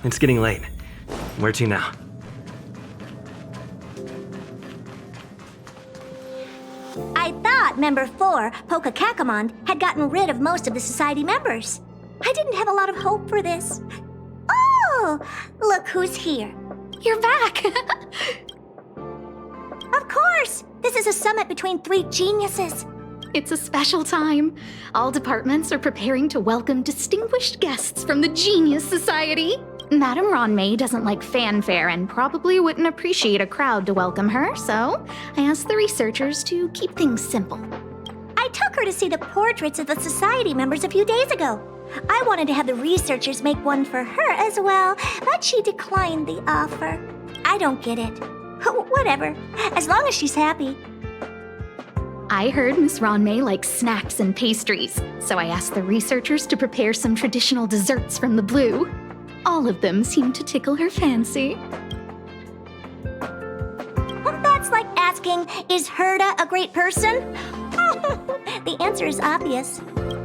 It's getting late. Where to now? I thought Member 4, Pokakakamon, had gotten rid of most of the society members. I didn't have a lot of hope for this. Oh, look who's here. You're back! Of course! This is a summit between three geniuses. It's a special time. All departments are preparing to welcome distinguished guests from the Genius Society. Madame Ronmei doesn't like fanfare and probably wouldn't appreciate a crowd to welcome her, so I asked the researchers to keep things simple. I took her to see the portraits of the society members a few days ago. I wanted to have the researchers make one for her as well, but she declined the offer. I don't get it. Whatever, as long as she's happy. I heard Miss Ronmei likes snacks and pastries, so I asked the researchers to prepare some traditional desserts from the blue. All of them seemed to tickle her fancy. That's like asking, is Herda a great person? The answer is obvious.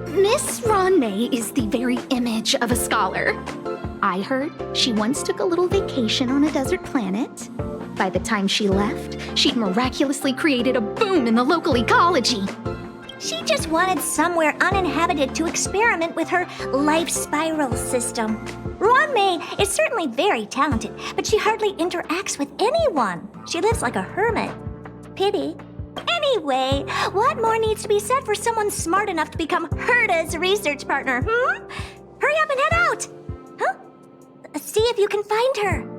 Miss Ronmei is the very image of a scholar. I heard she once took a little vacation on a desert planet. By the time she left, she'd miraculously created a boom in the local ecology. She just wanted somewhere uninhabited to experiment with her life spiral system. Ronmei is certainly very talented, but she hardly interacts with anyone. She lives like a hermit. Pity. Anyway, what more needs to be said for someone smart enough to become Herda's research partner, Hurry up and head out! Huh? See if you can find her.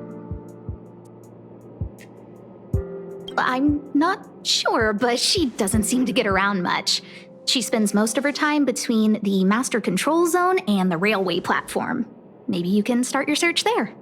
I'm not sure, but she doesn't seem to get around much. She spends most of her time between the master control zone and the railway platform. Maybe you can start your search there.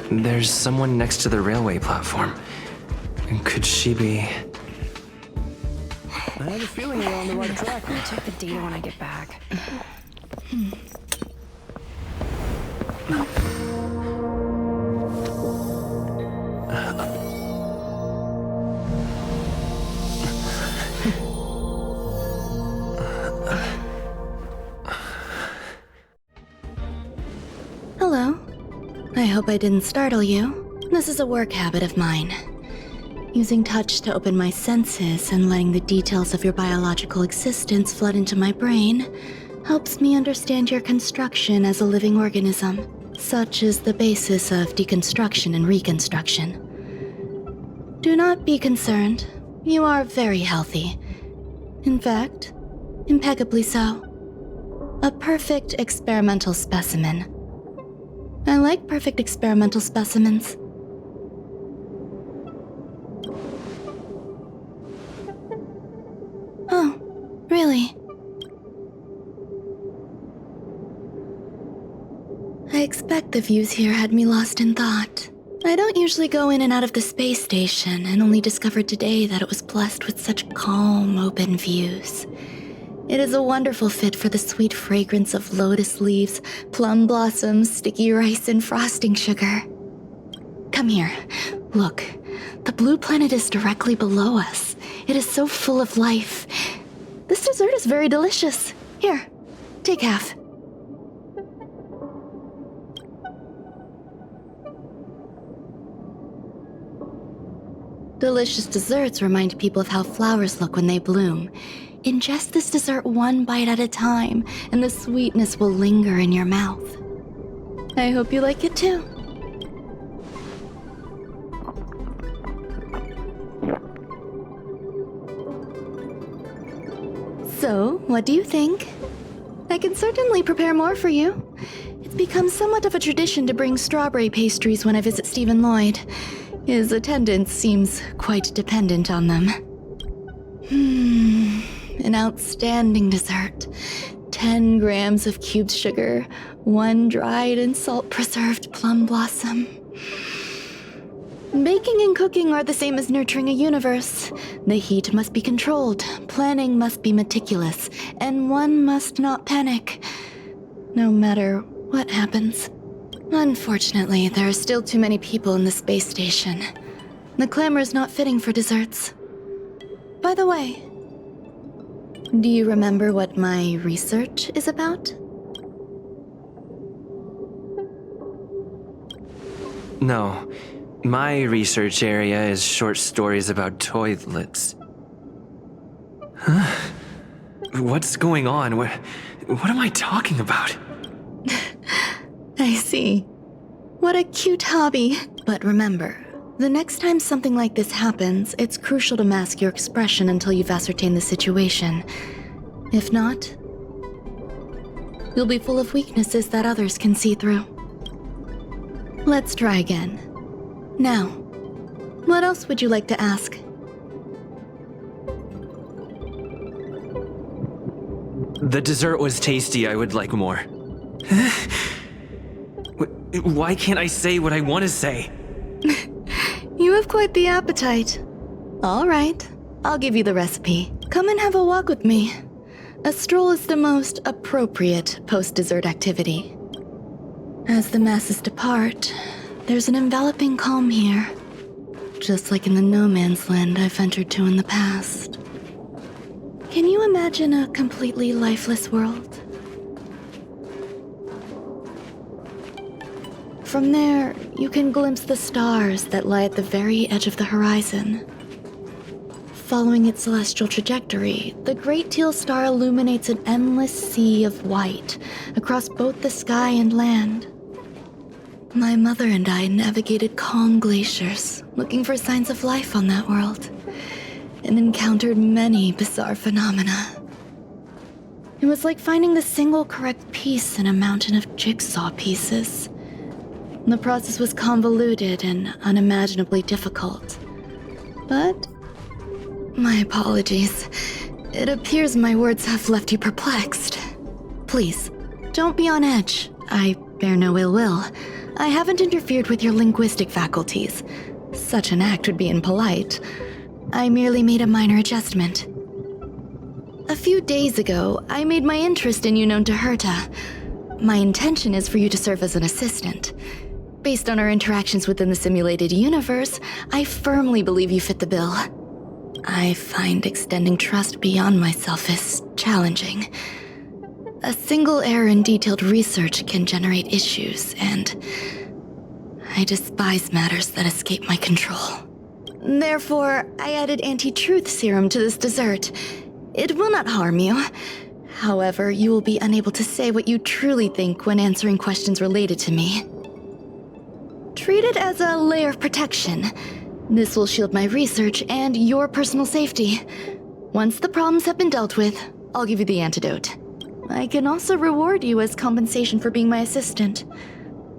There's someone next to the railway platform. Could she be... I have a feeling we're on the right track. I'll check the data when I get back. Hello. I hope I didn't startle you. This is a work habit of mine. Using touch to open my senses and letting the details of your biological existence flood into my brain helps me understand your construction as a living organism. Such is the basis of deconstruction and reconstruction. Do not be concerned. You are very healthy. In fact, impeccably so. A perfect experimental specimen. I like perfect experimental specimens. Oh, really? I expect the views here had me lost in thought. I don't usually go in and out of the space station, and only discovered today that it was blessed with such calm, open views. It is a wonderful fit for the sweet fragrance of lotus leaves, plum blossoms, sticky rice, and frosting sugar. Come here. Look, the blue planet is directly below us. It is so full of life. This dessert is very delicious. Here, take half. Delicious desserts remind people of how flowers look when they bloom. Ingest this dessert one bite at a time, and the sweetness will linger in your mouth. I hope you like it too. So, what do you think? I can certainly prepare more for you. It's become somewhat of a tradition to bring strawberry pastries when I visit Stephen Lloyd. His attendance seems quite dependent on them. An outstanding dessert. 10 grams of cubed sugar, 1 dried and salt-preserved plum blossom. Baking and cooking are the same as nurturing a universe. The heat must be controlled, planning must be meticulous, and one must not panic, no matter what happens. Unfortunately, there are still too many people in the space station. The clamor is not fitting for desserts. By the way, do you remember what my research is about? No. My research area is short stories about toilets. Huh? What's going on? What am I talking about? I see. What a cute hobby. But remember, the next time something like this happens, it's crucial to mask your expression until you've ascertained the situation. If not, you'll be full of weaknesses that others can see through. Let's try again. Now, what else would you like to ask? The dessert was tasty. I would like more. Why can't I say what I want to say? You have quite the appetite. All right, I'll give you the recipe. Come and have a walk with me. A stroll is the most appropriate post-dessert activity. As the masses depart, there's an enveloping calm here, just like in the no man's land I've ventured to in the past. Can you imagine a completely lifeless world? From there, you can glimpse the stars that lie at the very edge of the horizon. Following its celestial trajectory, the Great Teal Star illuminates an endless sea of white across both the sky and land. My mother and I navigated calm glaciers, looking for signs of life on that world, and encountered many bizarre phenomena. It was like finding the single correct piece in a mountain of jigsaw pieces. The process was convoluted and unimaginably difficult. But my apologies. It appears my words have left you perplexed. Please, don't be on edge. I bear no ill will. I haven't interfered with your linguistic faculties. Such an act would be impolite. I merely made a minor adjustment. A few days ago, I made my interest in you known to Herta. My intention is for you to serve as an assistant. Based on our interactions within the simulated universe, I firmly believe you fit the bill. I find extending trust beyond myself is challenging. A single error in detailed research can generate issues, and I despise matters that escape my control. Therefore, I added anti-truth serum to this dessert. It will not harm you. However, you will be unable to say what you truly think when answering questions related to me. Treat it as a layer of protection. This will shield my research and your personal safety. Once the problems have been dealt with, I'll give you the antidote. I can also reward you as compensation for being my assistant.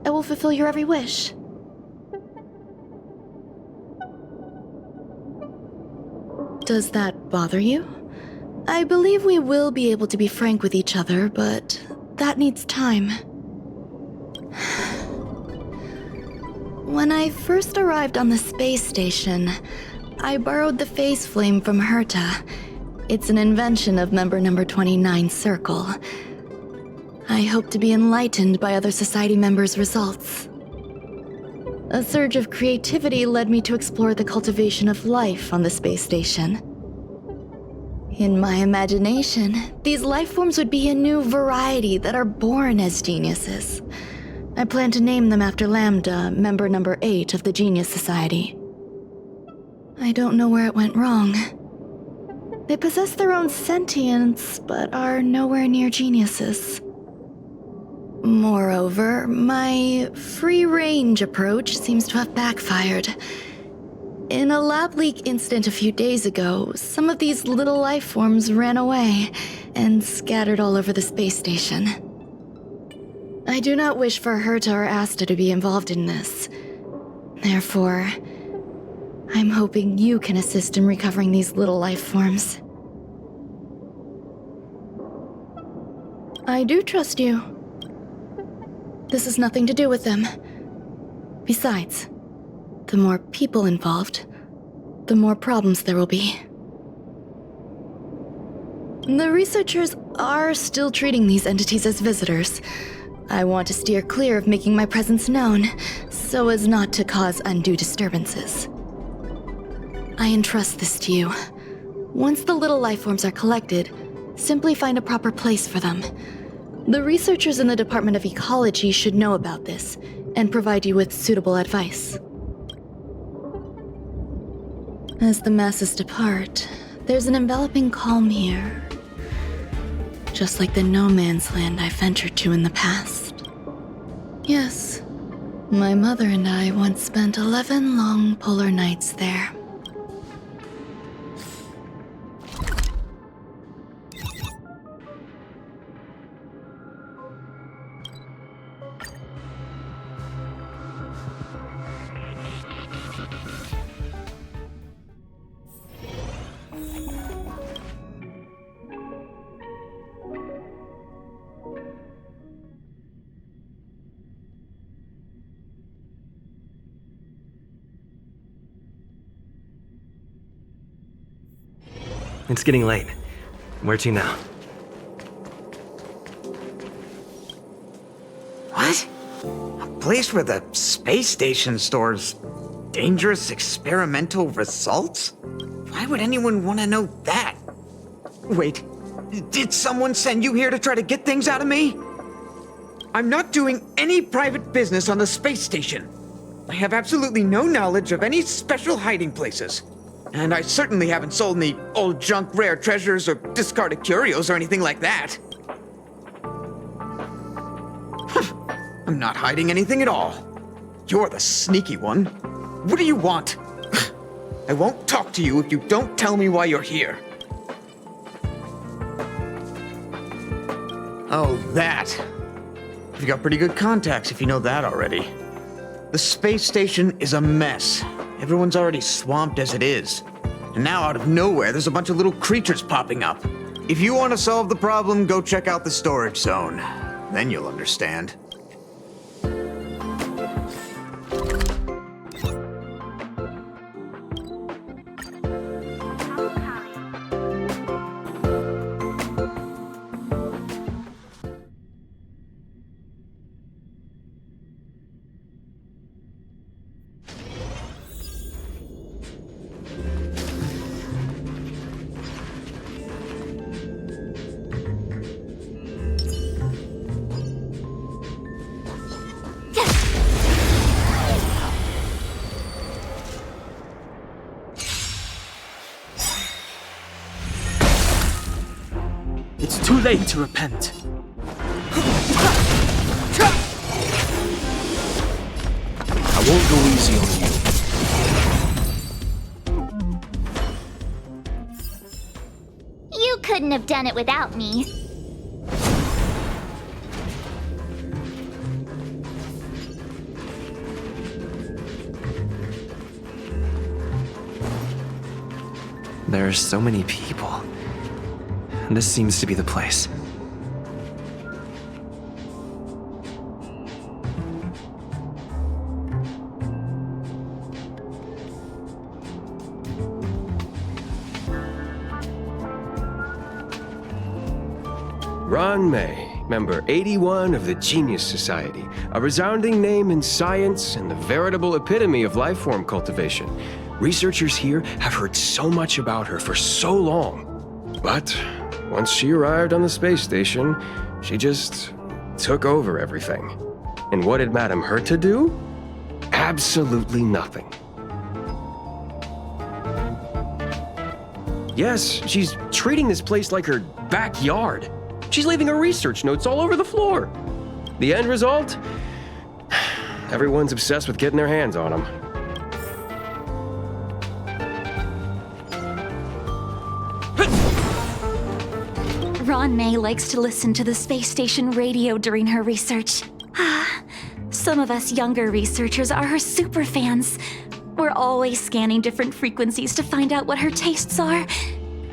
I will fulfill your every wish. Does that bother you? I believe we will be able to be frank with each other, but that needs time. When I first arrived on the space station, I borrowed the phase flame from Herta. It's an invention of member number 29's circle. I hope to be enlightened by other society members' results. A surge of creativity led me to explore the cultivation of life on the space station. In my imagination, these life forms would be a new variety that are born as geniuses. I plan to name them after Lambda, member number 8 of the Genius Society. I don't know where it went wrong. They possess their own sentience, but are nowhere near geniuses. Moreover, my free-range approach seems to have backfired. In a lab leak incident a few days ago, some of these little life forms ran away and scattered all over the space station. I do not wish for Herta or Asta to be involved in this. Therefore, I'm hoping you can assist in recovering these little life forms. I do trust you. This has nothing to do with them. Besides, the more people involved, the more problems there will be. The researchers are still treating these entities as visitors. I want to steer clear of making my presence known, so as not to cause undue disturbances. I entrust this to you. Once the little life forms are collected, simply find a proper place for them. The researchers in the Department of Ecology should know about this, and provide you with suitable advice. As the masses depart, there's an enveloping calm here. Just like the no-man's land I ventured to in the past. Yes, my mother and I once spent 11 long polar nights there. It's getting late. Where to now? What? A place where the space station stores dangerous experimental results? Why would anyone want to know that? Wait, did someone send you here to try to get things out of me? I'm not doing any private business on the space station. I have absolutely no knowledge of any special hiding places. And I certainly haven't sold any old junk rare treasures or discarded curios or anything like that. I'm not hiding anything at all. You're the sneaky one. What do you want? I won't talk to you if you don't tell me why you're here. Oh, that. You've got pretty good contacts if you know that already. The space station is a mess. Everyone's already swamped as it is. And now out of nowhere, there's a bunch of little creatures popping up. If you want to solve the problem, go check out the storage zone. Then you'll understand. It's too late to repent. I won't go easy on you. You couldn't have done it without me. There are so many people. This seems to be the place. Ron May, member 81 of the Genius Society, a resounding name in science and the veritable epitome of life form cultivation. Researchers here have heard so much about her for so long. But once she arrived on the space station, she just took over everything. And what did Madame Herta do? Absolutely nothing. Yes, she's treating this place like her backyard. She's leaving her research notes all over the floor. The end result? Everyone's obsessed with getting their hands on them. Ron May likes to listen to the space station radio during her research. Some of us younger researchers are her super fans. We're always scanning different frequencies to find out what her tastes are.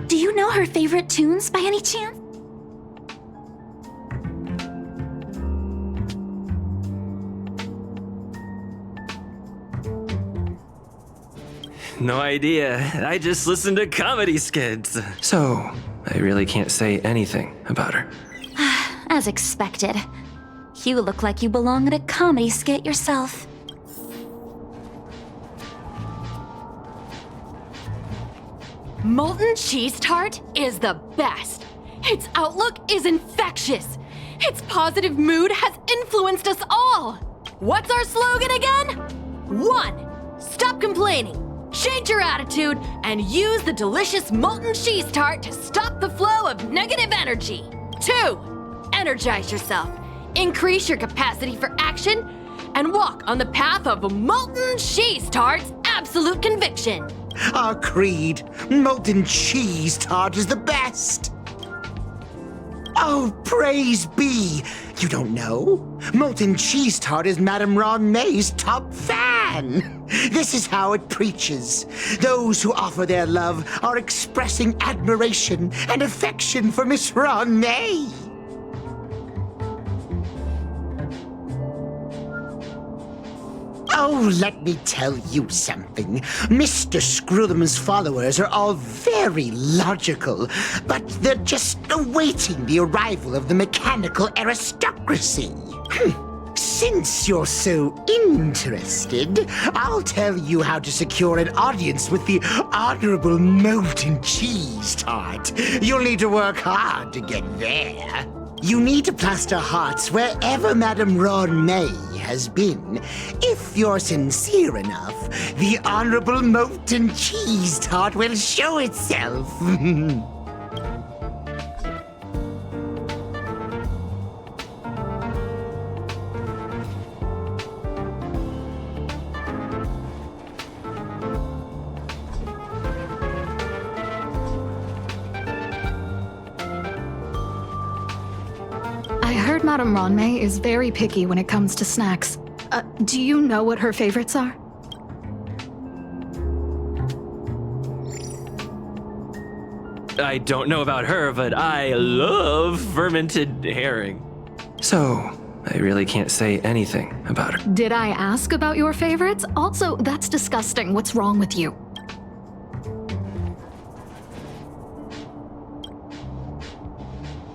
Do you know her favorite tunes by any chance? No idea. I just listen to comedy skits. So, I really can't say anything about her. As expected. You look like you belong in a comedy skit yourself. Molten cheese tart is the best. Its outlook is infectious. Its positive mood has influenced us all. What's our slogan again? 1. Stop complaining. Change your attitude and use the delicious molten cheese tart to stop the flow of negative energy. 2. Energize yourself. Increase your capacity for action and walk on the path of molten cheese tart's absolute conviction. Our creed, molten cheese tart is the best. Oh, praise be! You don't know? Molten cheese tart is Madame Ron May's top fan. This is how it preaches. Those who offer their love are expressing admiration and affection for Miss Ron May. Oh, let me tell you something. Mr. Screwthum's followers are all very logical, but they're just awaiting the arrival of the mechanical aristocracy. Since you're so interested, I'll tell you how to secure an audience with the Honorable Molten Cheese Tart. You'll need to work hard to get there. You need to plaster hearts wherever Madame Ron May has been. If you're sincere enough, the Honorable Molten Cheese Tart will show itself. Madame Ron May is very picky when it comes to snacks. Do you know what her favorites are? I don't know about her, but I love fermented herring. So, I really can't say anything about her. Did I ask about your favorites? Also, that's disgusting. What's wrong with you?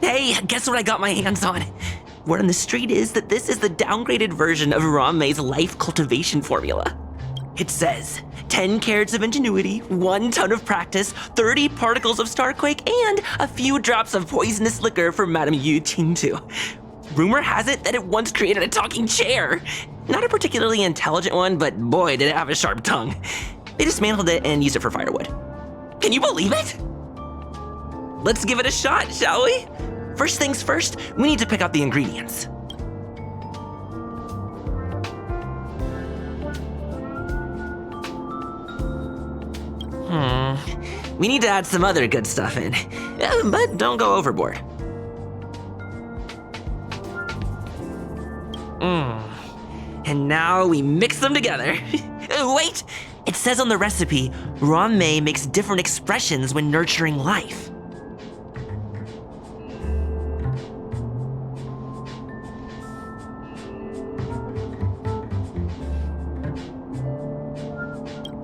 Hey, guess what I got my hands on? Word on the street is that this is the downgraded version of Ron May's life cultivation formula. It says 10 carats of ingenuity, 1 ton of practice, 30 particles of starquake, and a few drops of poisonous liquor for Madame Yu Ting-tu. Rumor has it that it once created a talking chair. Not a particularly intelligent one, but boy, did it have a sharp tongue. They dismantled it and used it for firewood. Can you believe it? Let's give it a shot, shall we? First things first, we need to pick out the ingredients. We need to add some other good stuff in, but don't go overboard. And now we mix them together. Wait! It says on the recipe, Ron May makes different expressions when nurturing life.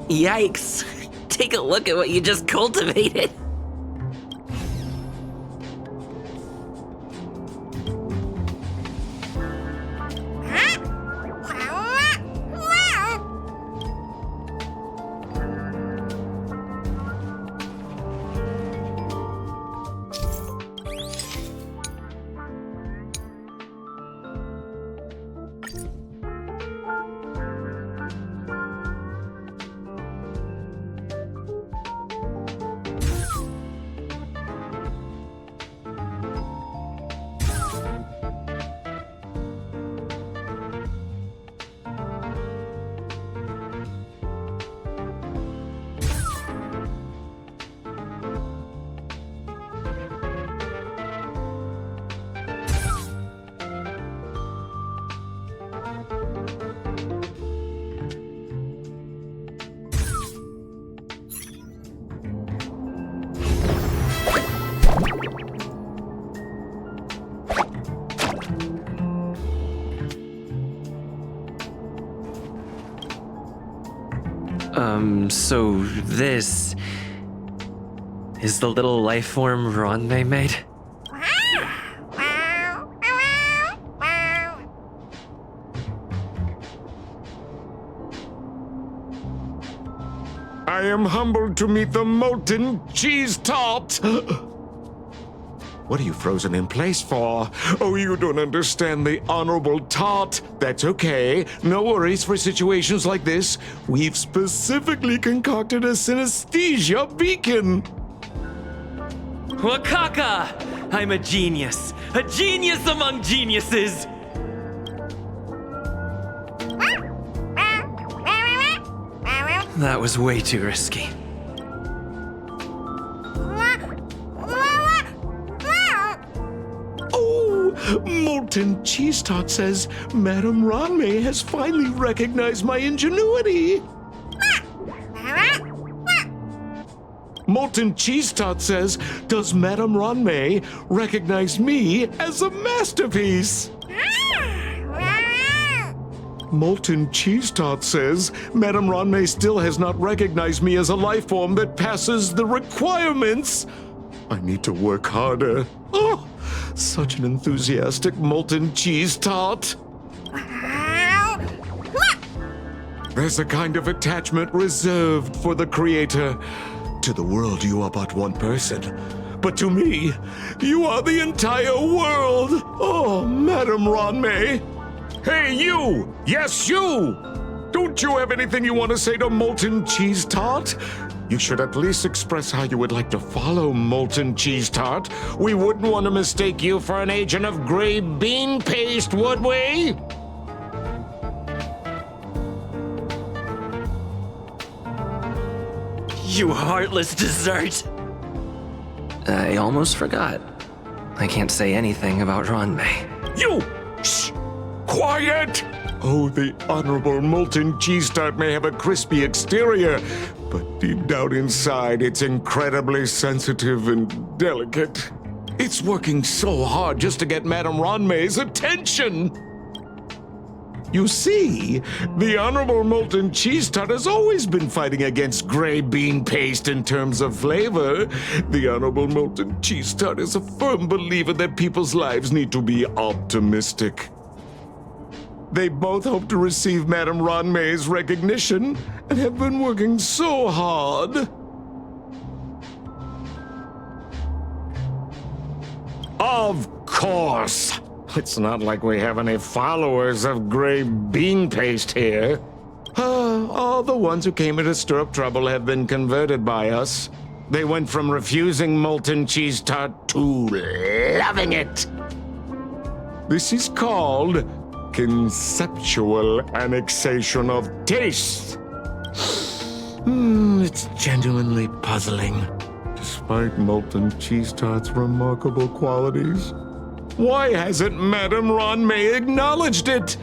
Yikes. Take a look at what you just cultivated. So this is the little life form Ronme made? I am humbled to meet the molten cheese tart. What are you frozen in place for? Oh, you don't understand the honorable tart. That's okay. No worries for situations like this. We've specifically concocted a synesthesia beacon. Wakaka! I'm a genius. A genius among geniuses. That was way too risky. Oh, molten cheese tart says Madame Ranmei has finally recognized my ingenuity. Molten cheese tart says, does Madame Ranmei recognize me as a masterpiece? Molten cheese tart says, Madame Ranmei still has not recognized me as a life form that passes the requirements. I need to work harder. Oh, such an enthusiastic molten cheese tart. There's a kind of attachment reserved for the creator. To the world, you are but one person. But to me, you are the entire world. Oh, Madame Ranmei. Hey, you! Yes, you! Don't you have anything you want to say to Molten Cheese Tart? You should at least express how you would like to follow Molten Cheese Tart. We wouldn't want to mistake you for an agent of gray bean paste, would we? You heartless dessert. I almost forgot. I can't say anything about Ronme. You! Shh! Quiet! Oh, the honorable molten cheese tart may have a crispy exterior, but deep down inside, it's incredibly sensitive and delicate. It's working so hard just to get Madame Ranmei's attention. You see, the honorable molten cheese tart has always been fighting against gray bean paste in terms of flavor. The honorable molten cheese tart is a firm believer that people's lives need to be optimistic. They both hope to receive Madame Ranmei's recognition and have been working so hard. Of course! It's not like we have any followers of gray bean paste here. All the ones who came here to stir up trouble have been converted by us. They went from refusing molten cheese tart to loving it. This is called conceptual annexation of taste. It's genuinely puzzling, despite molten cheese tart's remarkable qualities. Why hasn't Madame Ranmei acknowledged it?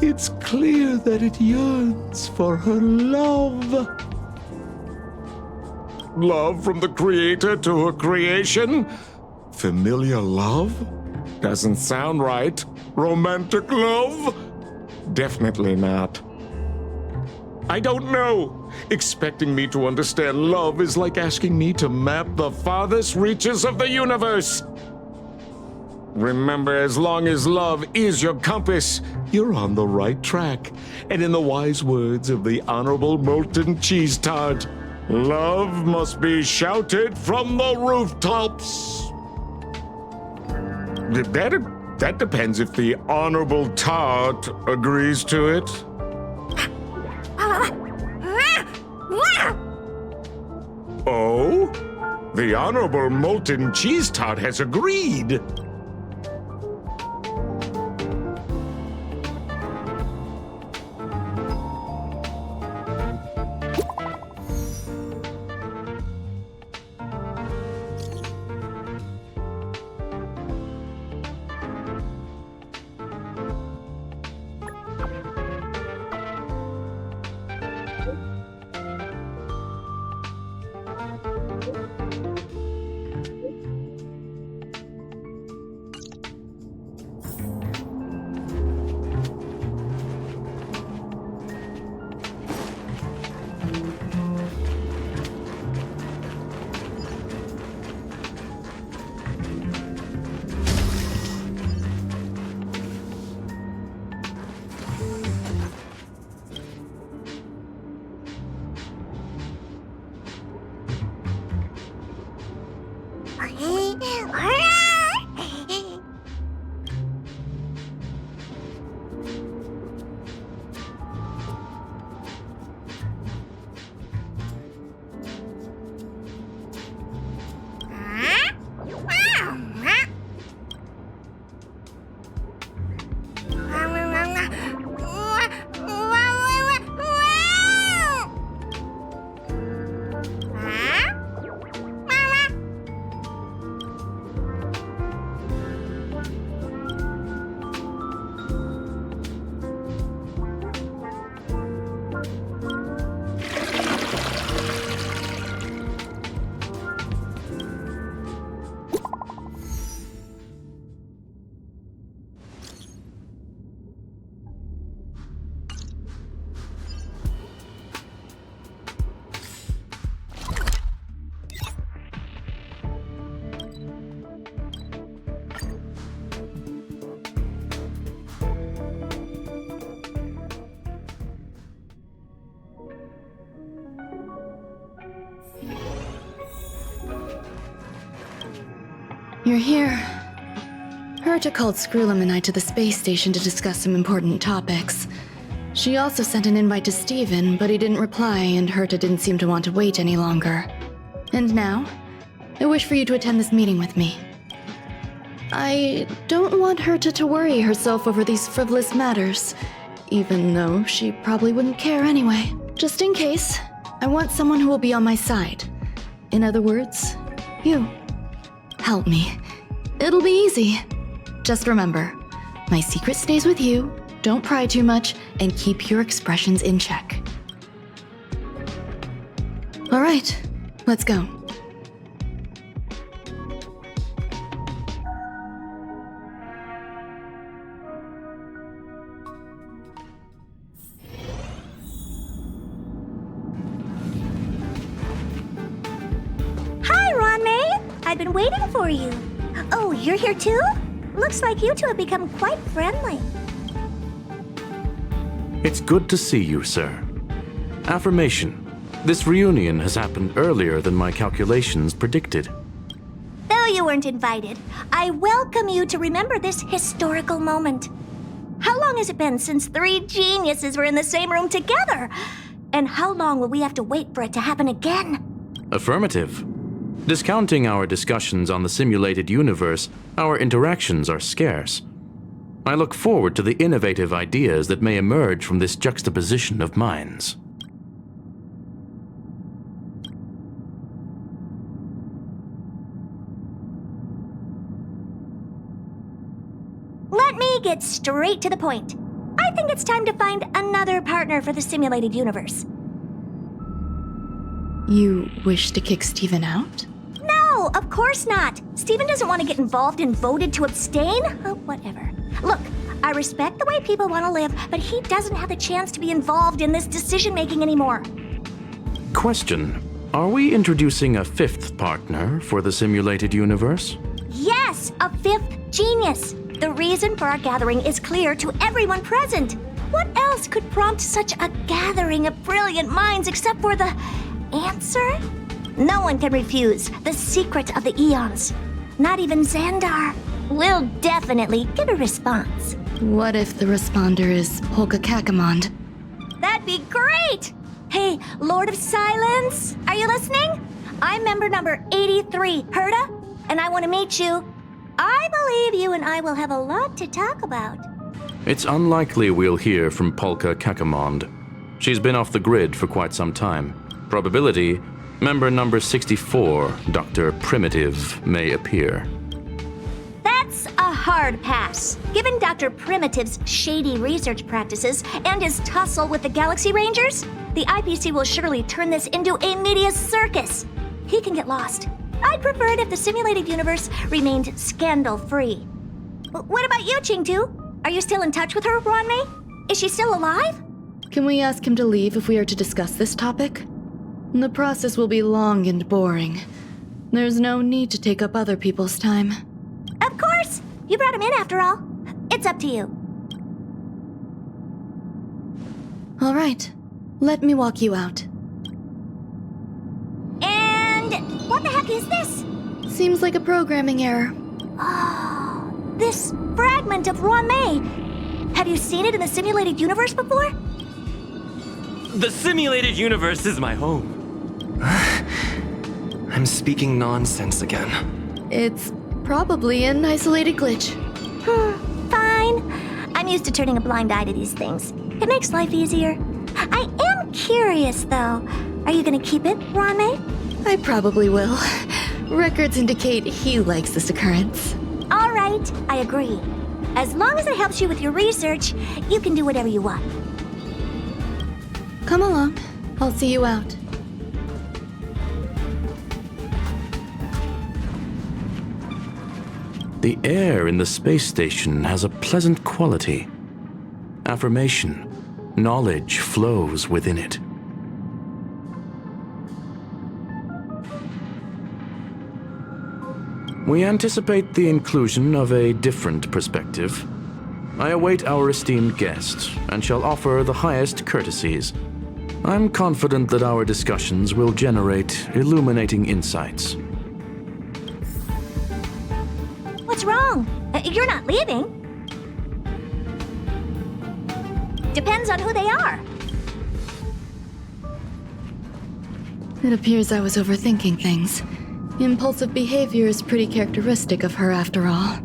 It's clear that it yearns for her love. Love from the creator to her creation? Familiar love? Doesn't sound right. Romantic love? Definitely not. I don't know. Expecting me to understand love is like asking me to map the farthest reaches of the universe. Remember, as long as love is your compass, you're on the right track. And in the wise words of the Honorable Molten Cheese Tart, love must be shouted from the rooftops. That depends if the Honorable Tart agrees to it. Oh? The Honorable Molten Cheese Tart has agreed. You're here. Herta called Skrullum and I to the space station to discuss some important topics. She also sent an invite to Steven, but he didn't reply, and Herta didn't seem to want to wait any longer. And now, I wish for you to attend this meeting with me. I don't want Herta to worry herself over these frivolous matters, even though she probably wouldn't care anyway. Just in case, I want someone who will be on my side. In other words, you. Help me. It'll be easy. Just remember, my secret stays with you, don't pry too much, and keep your expressions in check. All right, let's go. Hi, Ron-May! I've been waiting for you. Oh, you're here too? Looks like you two have become quite friendly. It's good to see you, sir. Affirmation. This reunion has happened earlier than my calculations predicted. Though you weren't invited, I welcome you to remember this historical moment. How long has it been since 3 geniuses were in the same room together? And how long will we have to wait for it to happen again? Affirmative. Discounting our discussions on the simulated universe, our interactions are scarce. I look forward to the innovative ideas that may emerge from this juxtaposition of minds. Let me get straight to the point. I think it's time to find another partner for the simulated universe. You wish to kick Steven out? No, of course not. Steven doesn't want to get involved and voted to abstain. Oh, whatever. Look, I respect the way people want to live, but he doesn't have the chance to be involved in this decision-making anymore. Question. Are we introducing a 5th partner for the simulated universe? Yes, a 5th genius. The reason for our gathering is clear to everyone present. What else could prompt such a gathering of brilliant minds except for the answer? No one can refuse the secret of the eons. Not even Xandar. We'll definitely get a response. What if the responder is Polka Kakamond? That'd be great! Hey, Lord of Silence, are you listening? I'm member number 83, Herta, and I want to meet you. I believe you and I will have a lot to talk about. It's unlikely we'll hear from Polka Kakamond. She's been off the grid for quite some time. Probability, member number 64, Dr. Primitive, may appear. That's a hard pass. Given Dr. Primitive's shady research practices and his tussle with the Galaxy Rangers, the IPC will surely turn this into a media circus. He can get lost. I'd prefer it if the simulated universe remained scandal-free. What about you, Chingtu? Are you still in touch with her, Ron-May? Is she still alive? Can we ask him to leave if we are to discuss this topic? The process will be long and boring. There's no need to take up other people's time. Of course! You brought him in after all. It's up to you. All right. Let me walk you out. And what the heck is this? Seems like a programming error. Oh, this fragment of Ron-May. Have you seen it in the simulated universe before? The simulated universe is my home. I'm speaking nonsense again. It's probably an isolated glitch. Fine. I'm used to turning a blind eye to these things. It makes life easier. I am curious, though. Are you gonna keep it, Ron-May? I probably will. Records indicate he likes this occurrence. All right, I agree. As long as it helps you with your research, you can do whatever you want. Come along. I'll see you out. The air in the space station has a pleasant quality. Affirmation. Knowledge flows within it. We anticipate the inclusion of a different perspective. I await our esteemed guest and shall offer the highest courtesies. I'm confident that our discussions will generate illuminating insights. wrong? You're not leaving. Depends on who they are. It appears I was overthinking things. Impulsive behavior is pretty characteristic of her after all.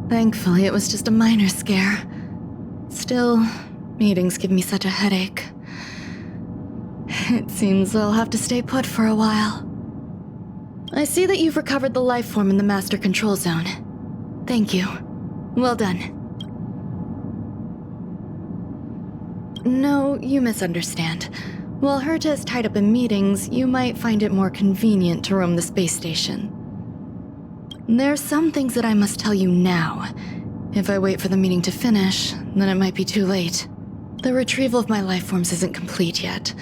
Thankfully, it was just a minor scare. Still, meetings give me such a headache. It seems I'll have to stay put for a while. I see that you've recovered the life form in the Master Control Zone. Thank you. Well done. No, you misunderstand. While Herta is tied up in meetings, you might find it more convenient to roam the space station. There's some things that I must tell you now. If I wait for the meeting to finish, then it might be too late. The retrieval of my life forms isn't complete yet.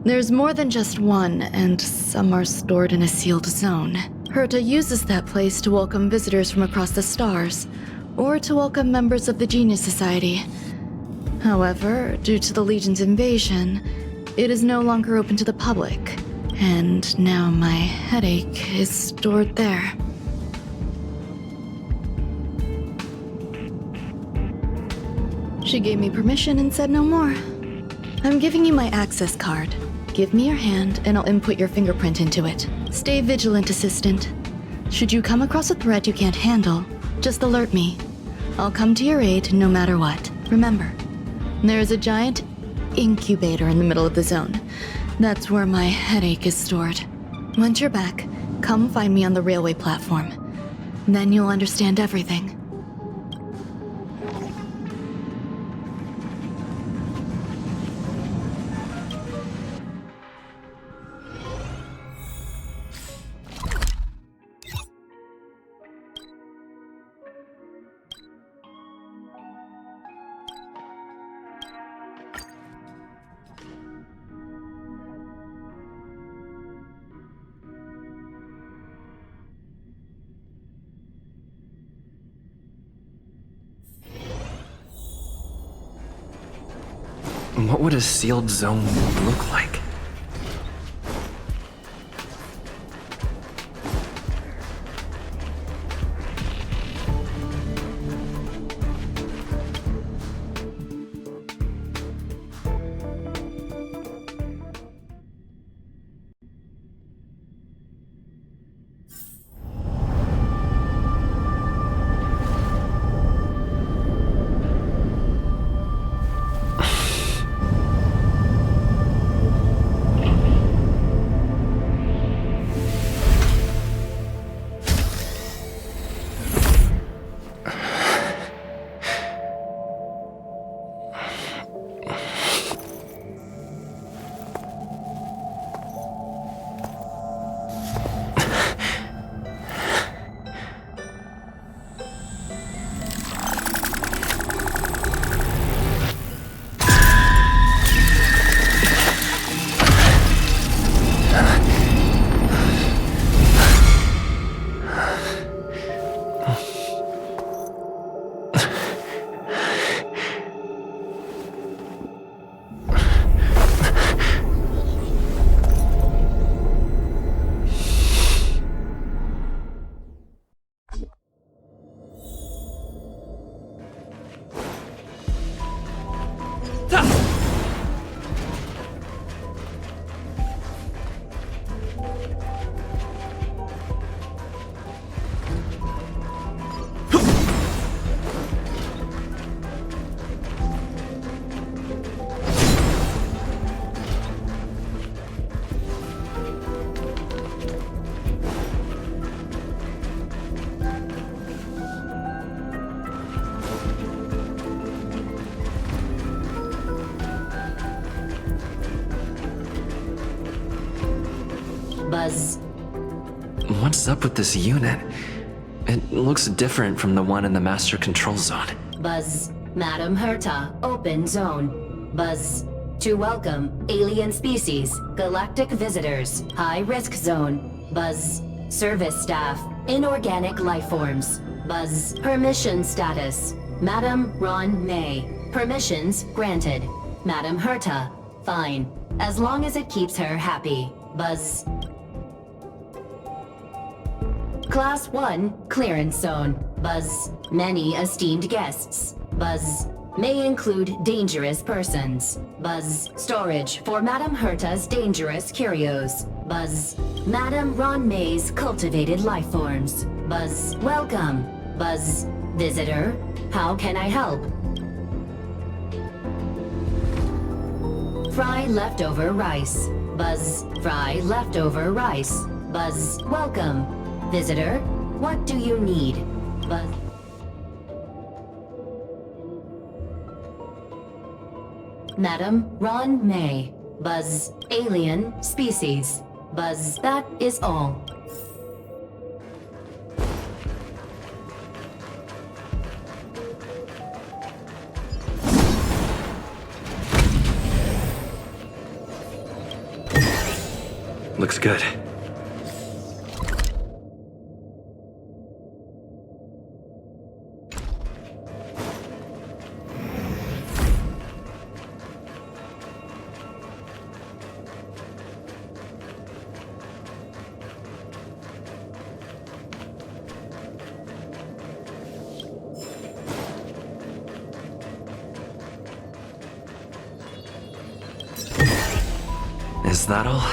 There's more than just one, and some are stored in a sealed zone. Herta uses that place to welcome visitors from across the stars, or to welcome members of the Genius Society. However, due to the Legion's invasion, it is no longer open to the public, and now my headache is stored there. She gave me permission and said no more. I'm giving you my access card. Give me your hand, and I'll input your fingerprint into it. Stay vigilant, Assistant. Should you come across a threat you can't handle, just alert me. I'll come to your aid no matter what. Remember, there is a giant incubator in the middle of the zone. That's where my headache is stored. Once you're back, come find me on the railway platform. Then you'll understand everything. What would a sealed zone look like? Buzz. What's up with this unit? It looks different from the one in the Master Control Zone. Buzz. Madam Herta, open zone. Buzz. To welcome alien species, galactic visitors, high-risk zone. Buzz. Service staff, inorganic life forms. Buzz. Permission status. Madam Ron May. Permissions granted. Madam Herta. Fine. As long as it keeps her happy. Buzz. Class 1 Clearance Zone. Buzz. Many esteemed guests. Buzz. May include dangerous persons. Buzz. Storage for Madame Herta's dangerous curios. Buzz. Madame Ron May's cultivated life forms. Buzz. Welcome. Buzz. Visitor. How can I help? Fry leftover rice. Buzz. Fry leftover rice. Buzz. Welcome. Visitor. What do you need? Buzz. Madam Ron May. Buzz. Alien species. Buzz. That is all. Looks good. Is that all?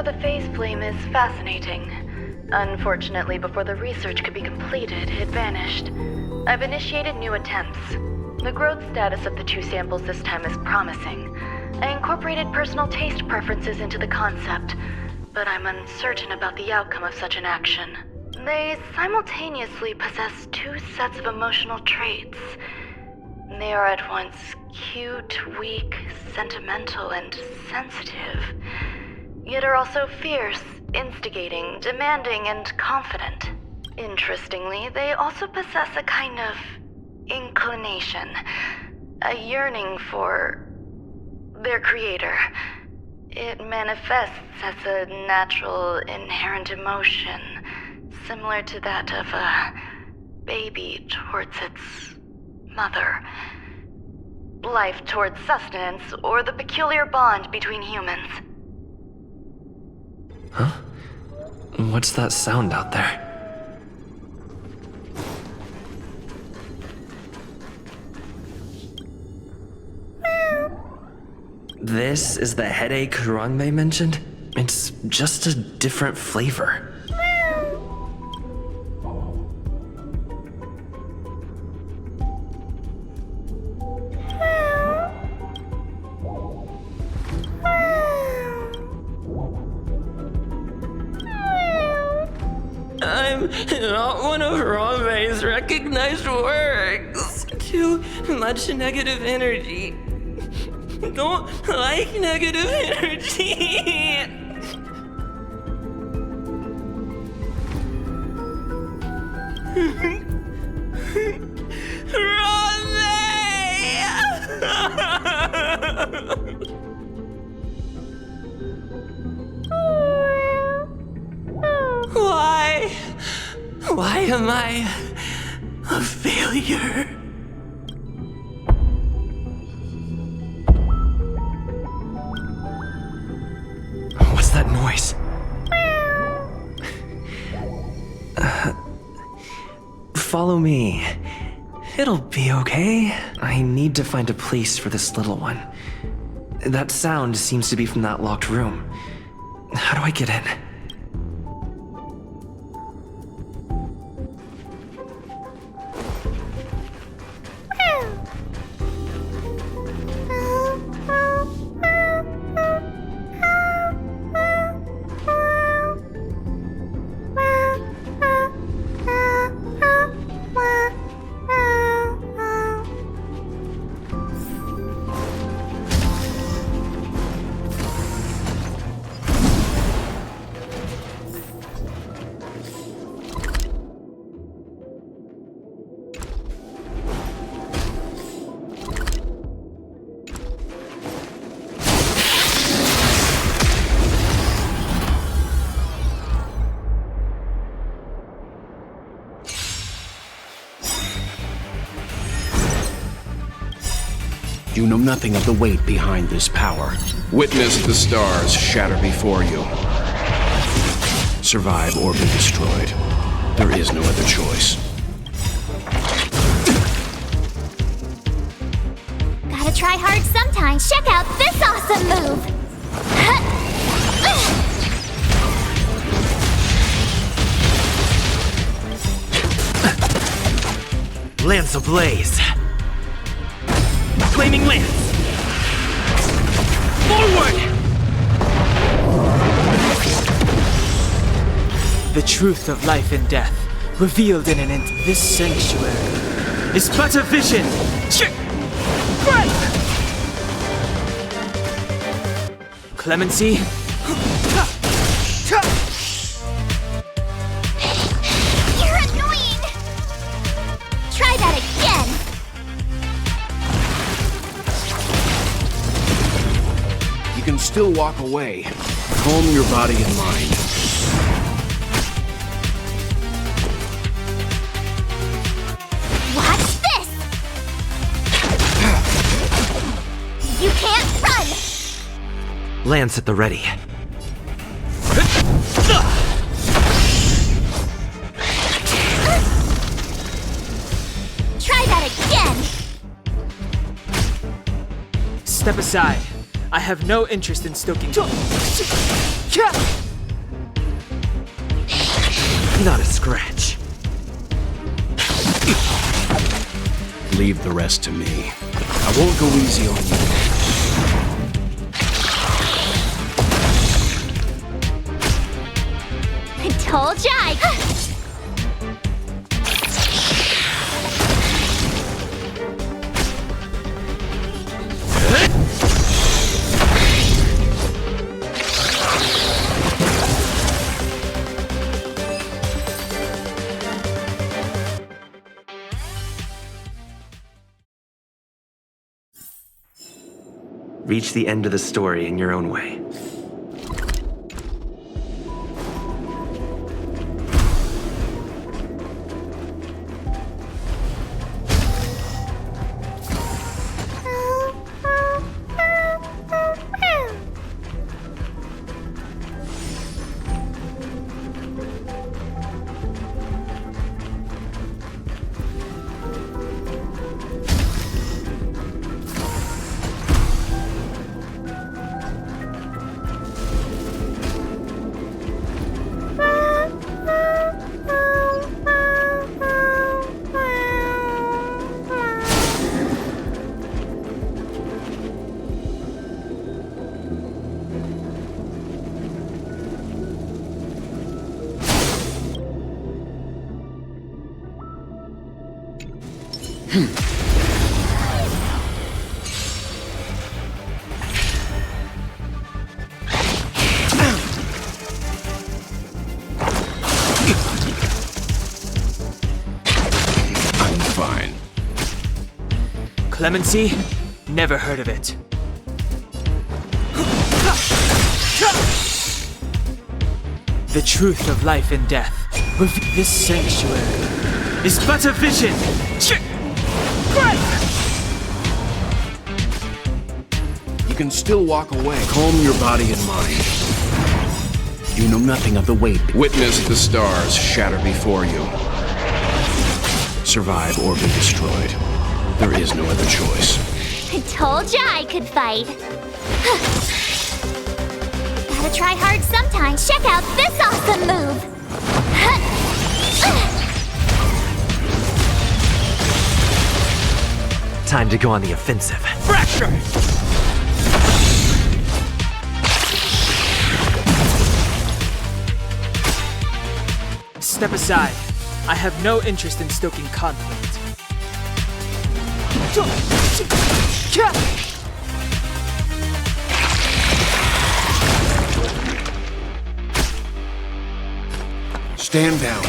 the phase flame is fascinating. Unfortunately, before the research could be completed, it vanished. I've initiated new attempts. The growth status of the 2 samples this time is promising. I incorporated personal taste preferences into the concept, but I'm uncertain about the outcome of such an action. They simultaneously possess 2 sets of emotional traits. They are at once cute, weak, sentimental, and sensitive, yet are also fierce, instigating, demanding, and confident. Interestingly, they also possess a kind of inclination, a yearning for their creator. It manifests as a natural, inherent emotion, similar to that of a baby towards its mother. Life towards sustenance, or the peculiar bond between humans. Huh? What's that sound out there? This is the headache Rongmei mentioned? It's just a different flavor. I'm not one of Rongmei's recognized works. Too much negative energy. Don't like negative energy. Why am I a failure? What's that noise? Follow me. It'll be okay. I need to find a place for this little one. That sound seems to be from that locked room. How do I get in? You know nothing of the weight behind this power. Witness the stars shatter before you. Survive or be destroyed. There is no other choice. Gotta try hard sometimes. Check out this awesome move! Lance ablaze. Flaming lance. Forward! The truth of life and death, revealed in this sanctuary, is but a vision. Clemency? You're annoying! Try that again! You can still walk away. Calm your body and mind. Watch this! You can't run! Lance at the ready. Try that again! Step aside. I have no interest in stoking. Not a scratch. Leave the rest to me. I won't go easy on you. I told ya Reach the end of the story in your own way. I'm fine. Clemency? Never heard of it. The truth of life and death. This sanctuary is but a vision. You can still walk away. Calm your body and mind. You know nothing of the weight. Witness the stars shatter before you. Survive or be destroyed. There is no other choice. I told ya I could fight. Gotta try hard sometimes. Check out this awesome move. Time to go on the offensive. Fracture! Step aside. I have no interest in stoking conflict. Stand down.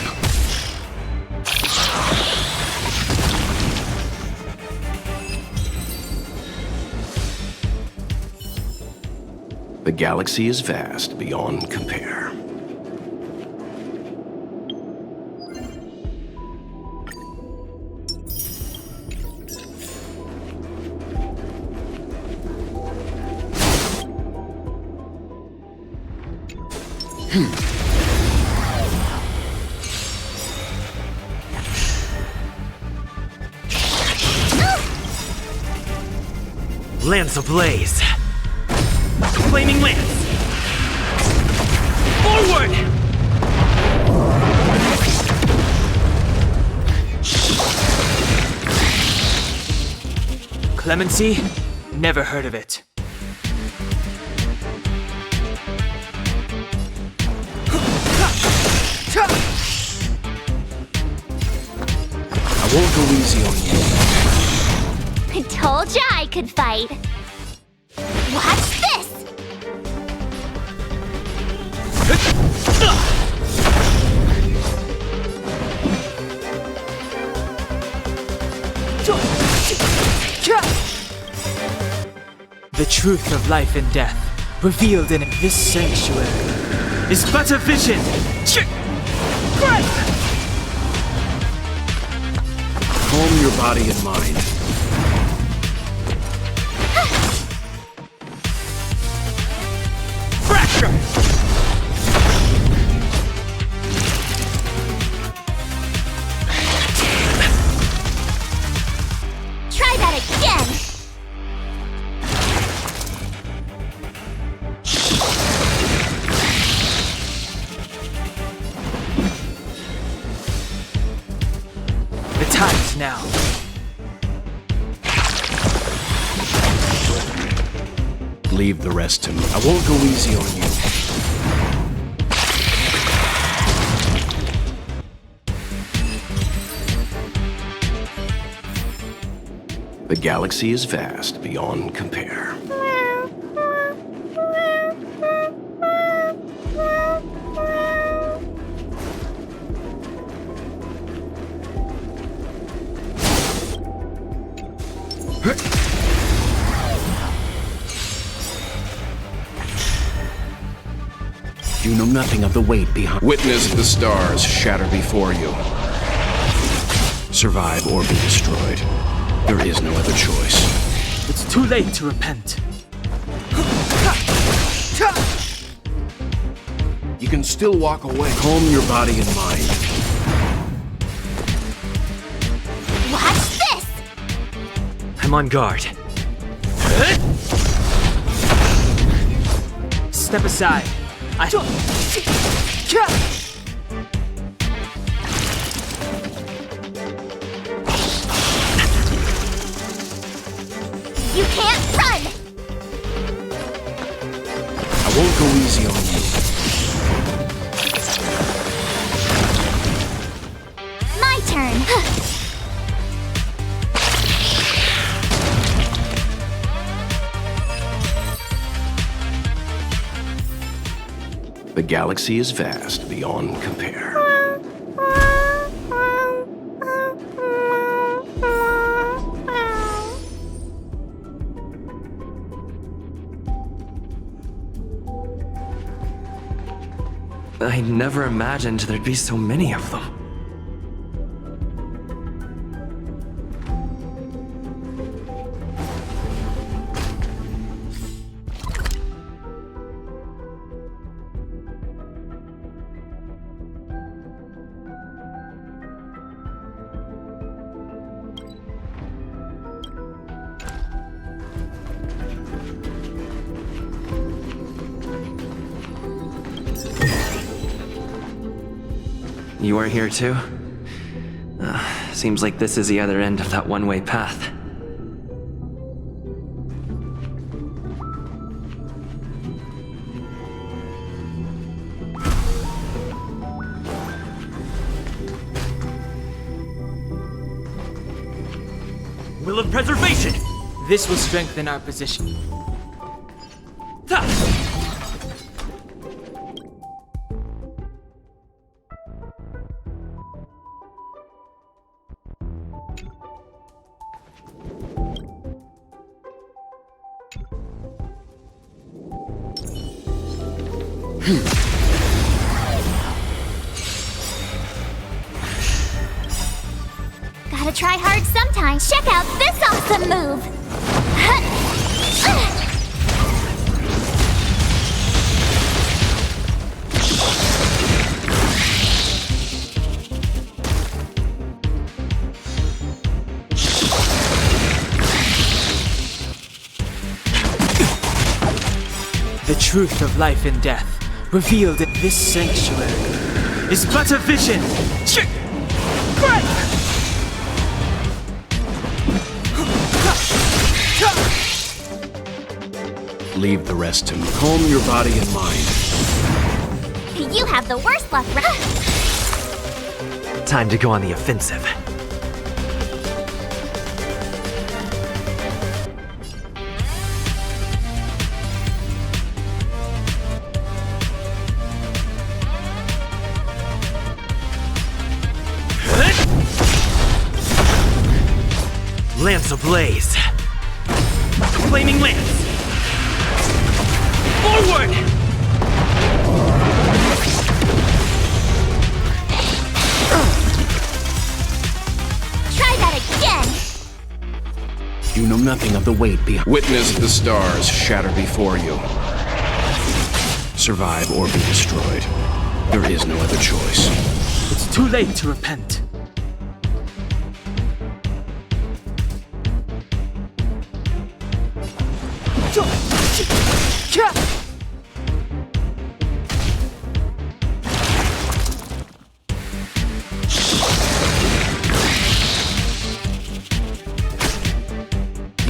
The galaxy is vast beyond compare. Lance ablaze. Flaming lance. Forward! Clemency? Never heard of it. I won't go easy on you. I told ya I could fight. Watch this! The truth of life and death, revealed in this sanctuary, is but a vision. Calm your body and mind. Fracture! Try that again! tight now. Leave the rest to me. I won't go easy on you. The galaxy is vast beyond compare. You know nothing of the weight behind. Witness the stars shatter before you. Survive or be destroyed. There is no other choice. It's too late to repent. You can still walk away. Calm your body and mind. Watch this! I'm on guard. Step aside. You can't run! I won't go easy on you. My turn. The galaxy is vast beyond compare. I never imagined there'd be so many of them. You are here too? Seems like this is the other end of that one-way path. Will of preservation! This will strengthen our position. Gotta try hard sometimes. Check out this awesome move! The truth of life and death, revealed in this sanctuary, is but a vision. Leave the rest to me. Calm your body and mind. You have the worst luck, right? Time to go on the offensive. Lance ablaze! Flaming lance! Forward! Try that again! You know nothing of the weight behind. Witness the stars shatter before you. Survive or be destroyed. There is no other choice. It's too late to repent.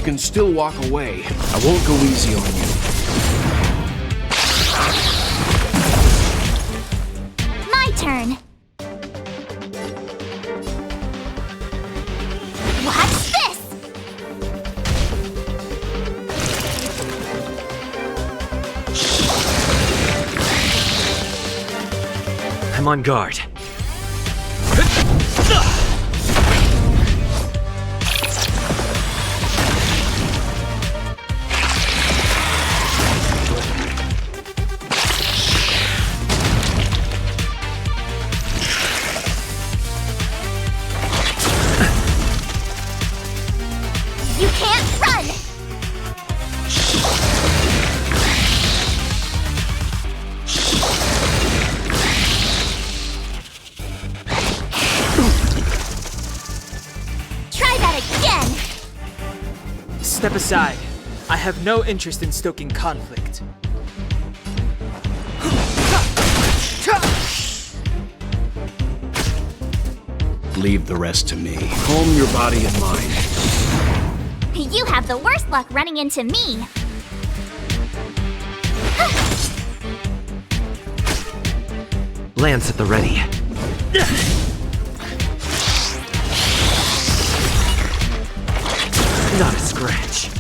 can still walk away. I won't go easy on you. My turn. Watch this! I'm on guard. You can't run! Try that again! Step aside. I have no interest in stoking conflict. Leave the rest to me. Calm your body and mind. You have the worst luck running into me. Lance at the ready. Not a scratch.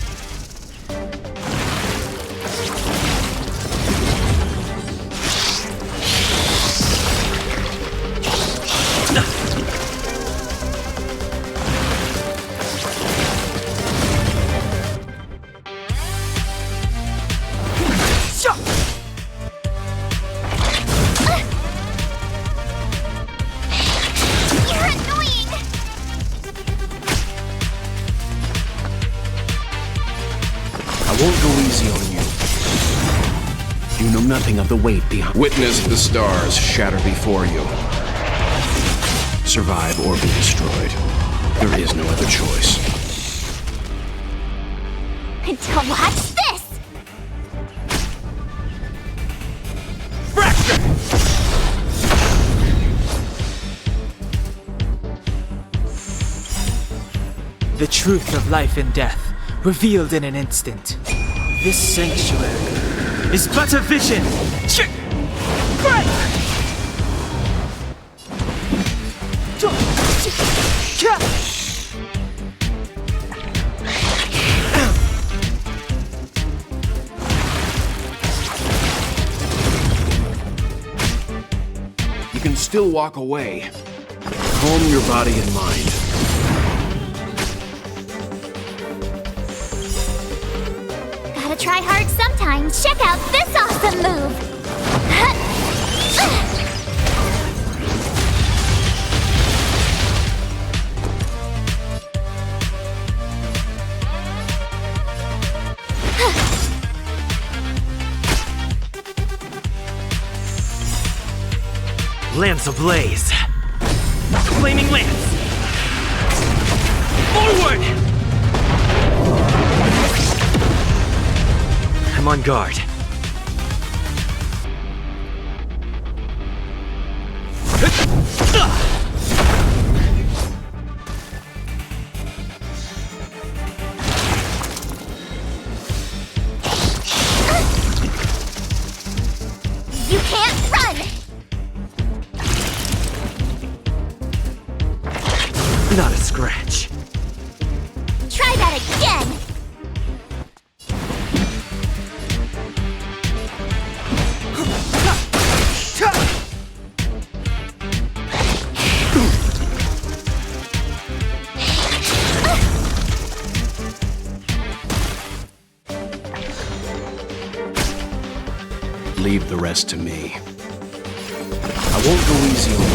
You're annoying! I won't go easy on you. You know nothing of the weight behind. Witness the stars shatter before you. Survive or be destroyed. There is no other choice. Until watch this! The truth of life and death, revealed in an instant. This sanctuary is but a vision! You can still walk away. Calm your body and mind. Gotta try hard sometimes. Check out this awesome move! Lance ablaze. Flaming lance. Forward! I'm on guard. You can't run! Not a scratch. Try that again! Leave the rest to me. I won't go easy on you.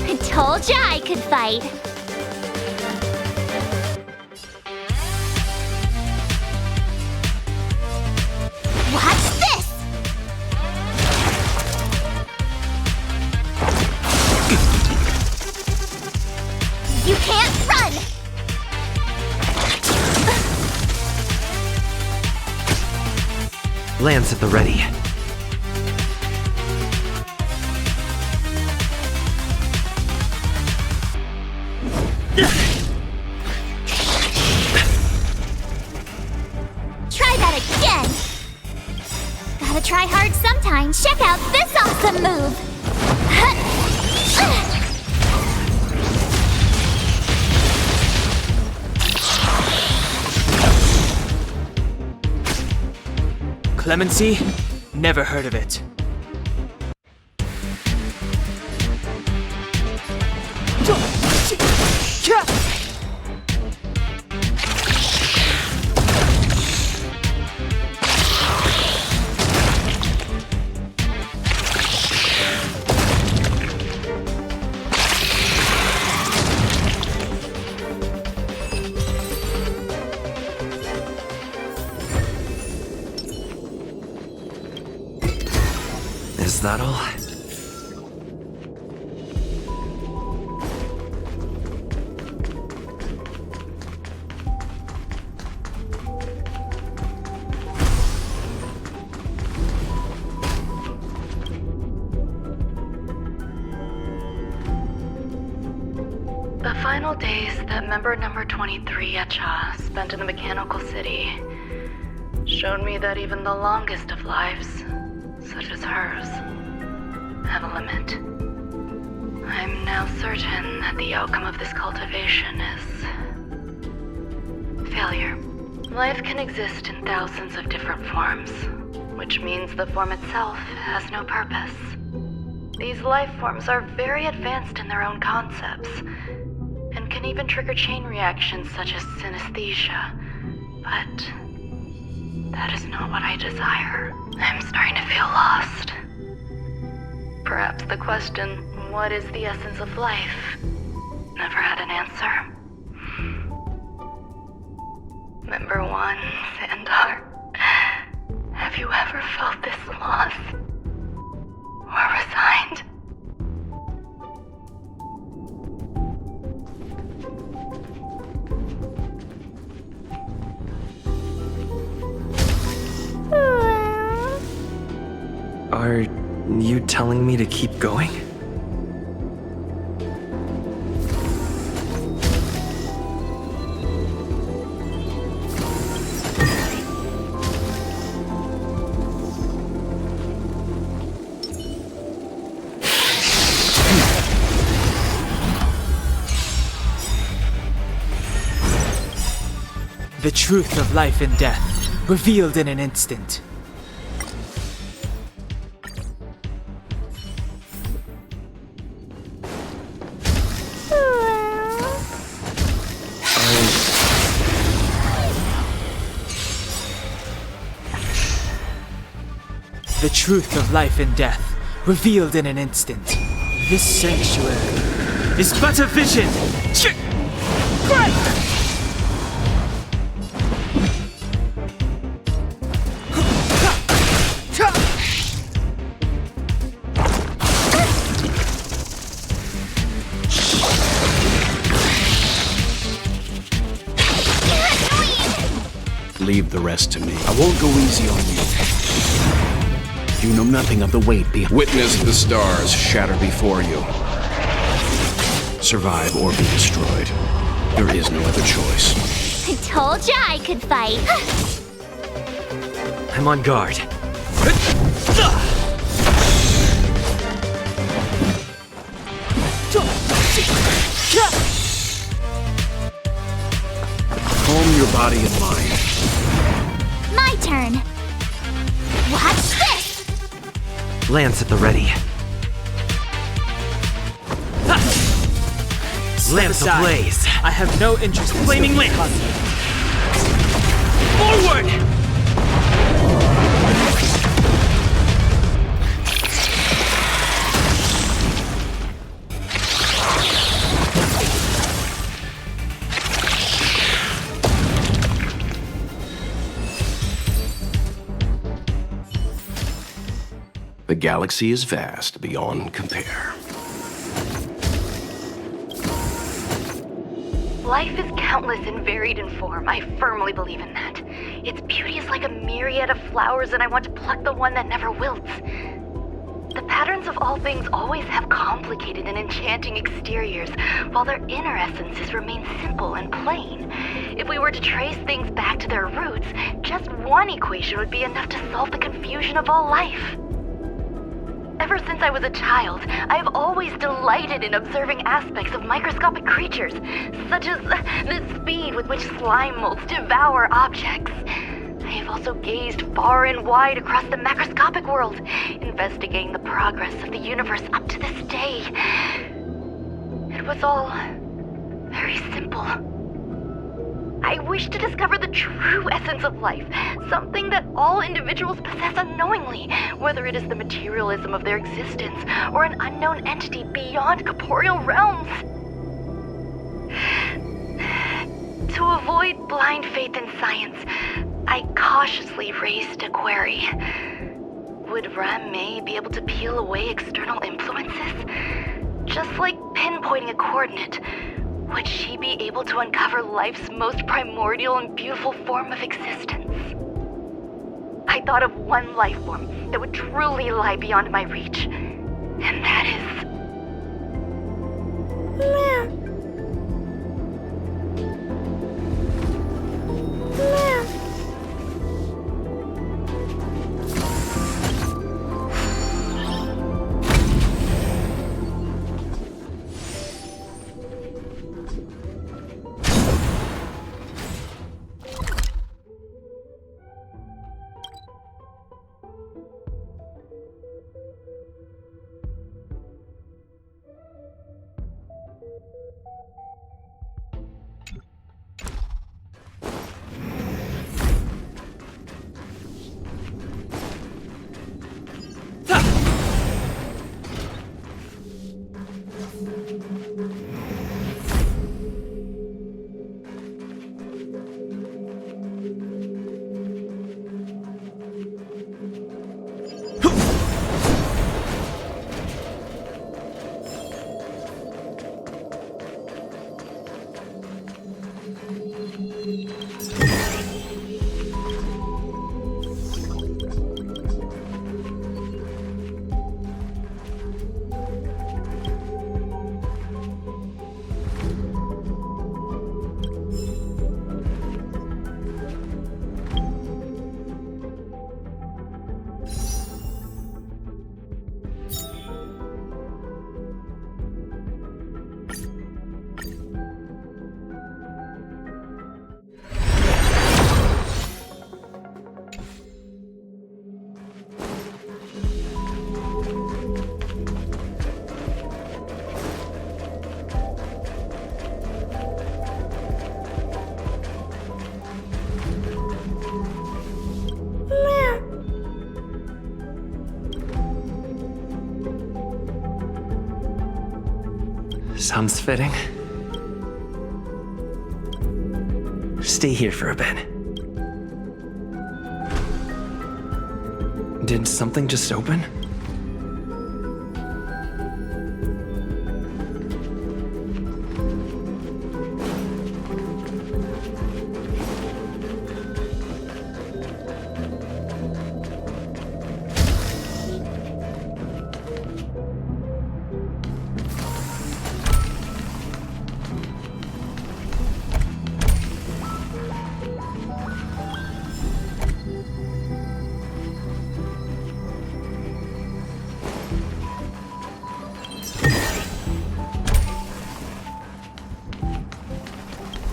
I told ya I could fight. Watch this! You can't run! Lance at the ready. Gotta try hard sometimes. Check out this awesome move! Clemency? Never heard of it. Is that all? The final days that member number 23 Echa spent in the mechanical city showed me that even the longest of lives, such as hers, have a limit. I'm now certain that the outcome of this cultivation is failure. Life can exist in thousands of different forms, which means the form itself has no purpose. These life forms are very advanced in their own concepts, and can even trigger chain reactions such as synesthesia, but that is not what I desire. I'm starting to feel lost. Perhaps the question, what is the essence of life, never had an answer. Member 1, Sandar, have you ever felt this loss? Or resigned? Are you telling me to keep going? The truth of life and death, revealed in an instant. The truth of life and death, revealed in an instant. This sanctuary is but a vision! Leave the rest to me. I won't go easy on you. You know nothing of the weight behind. Witness the stars shatter before you. Survive or be destroyed. There is no other choice. I told ya I could fight. I'm on guard. Calm your body and mind. My turn. Watch this! Lance at the ready. Lance ablaze. I have no interest in Flaming lance. Forward! The galaxy is vast beyond compare. Life is countless and varied in form. I firmly believe in that. Its beauty is like a myriad of flowers, and I want to pluck the one that never wilts. The Patterns of all things always have complicated and enchanting exteriors, while their inner essences remain simple and plain. If we were to trace things back to their roots, just one equation would be enough to solve the confusion of all life. Ever since I was a child, I have always delighted in observing aspects of microscopic creatures, such as the speed with which slime molds devour objects. I have also gazed far and wide across the macroscopic world, investigating the progress of the universe up to this day. It was all very simple. I wish to discover the true essence of life, something that all individuals possess unknowingly, whether it is the materialism of their existence or an unknown entity beyond corporeal realms. To avoid blind faith in science, I cautiously raised a query. Would Ran-Mei be able to peel away external influences? Just like pinpointing a coordinate, would she be able to uncover life's most primordial and beautiful form of existence? I thought of one life form that would truly lie beyond my reach, and that is... Sounds fitting. Stay here for a bit. Did something just open?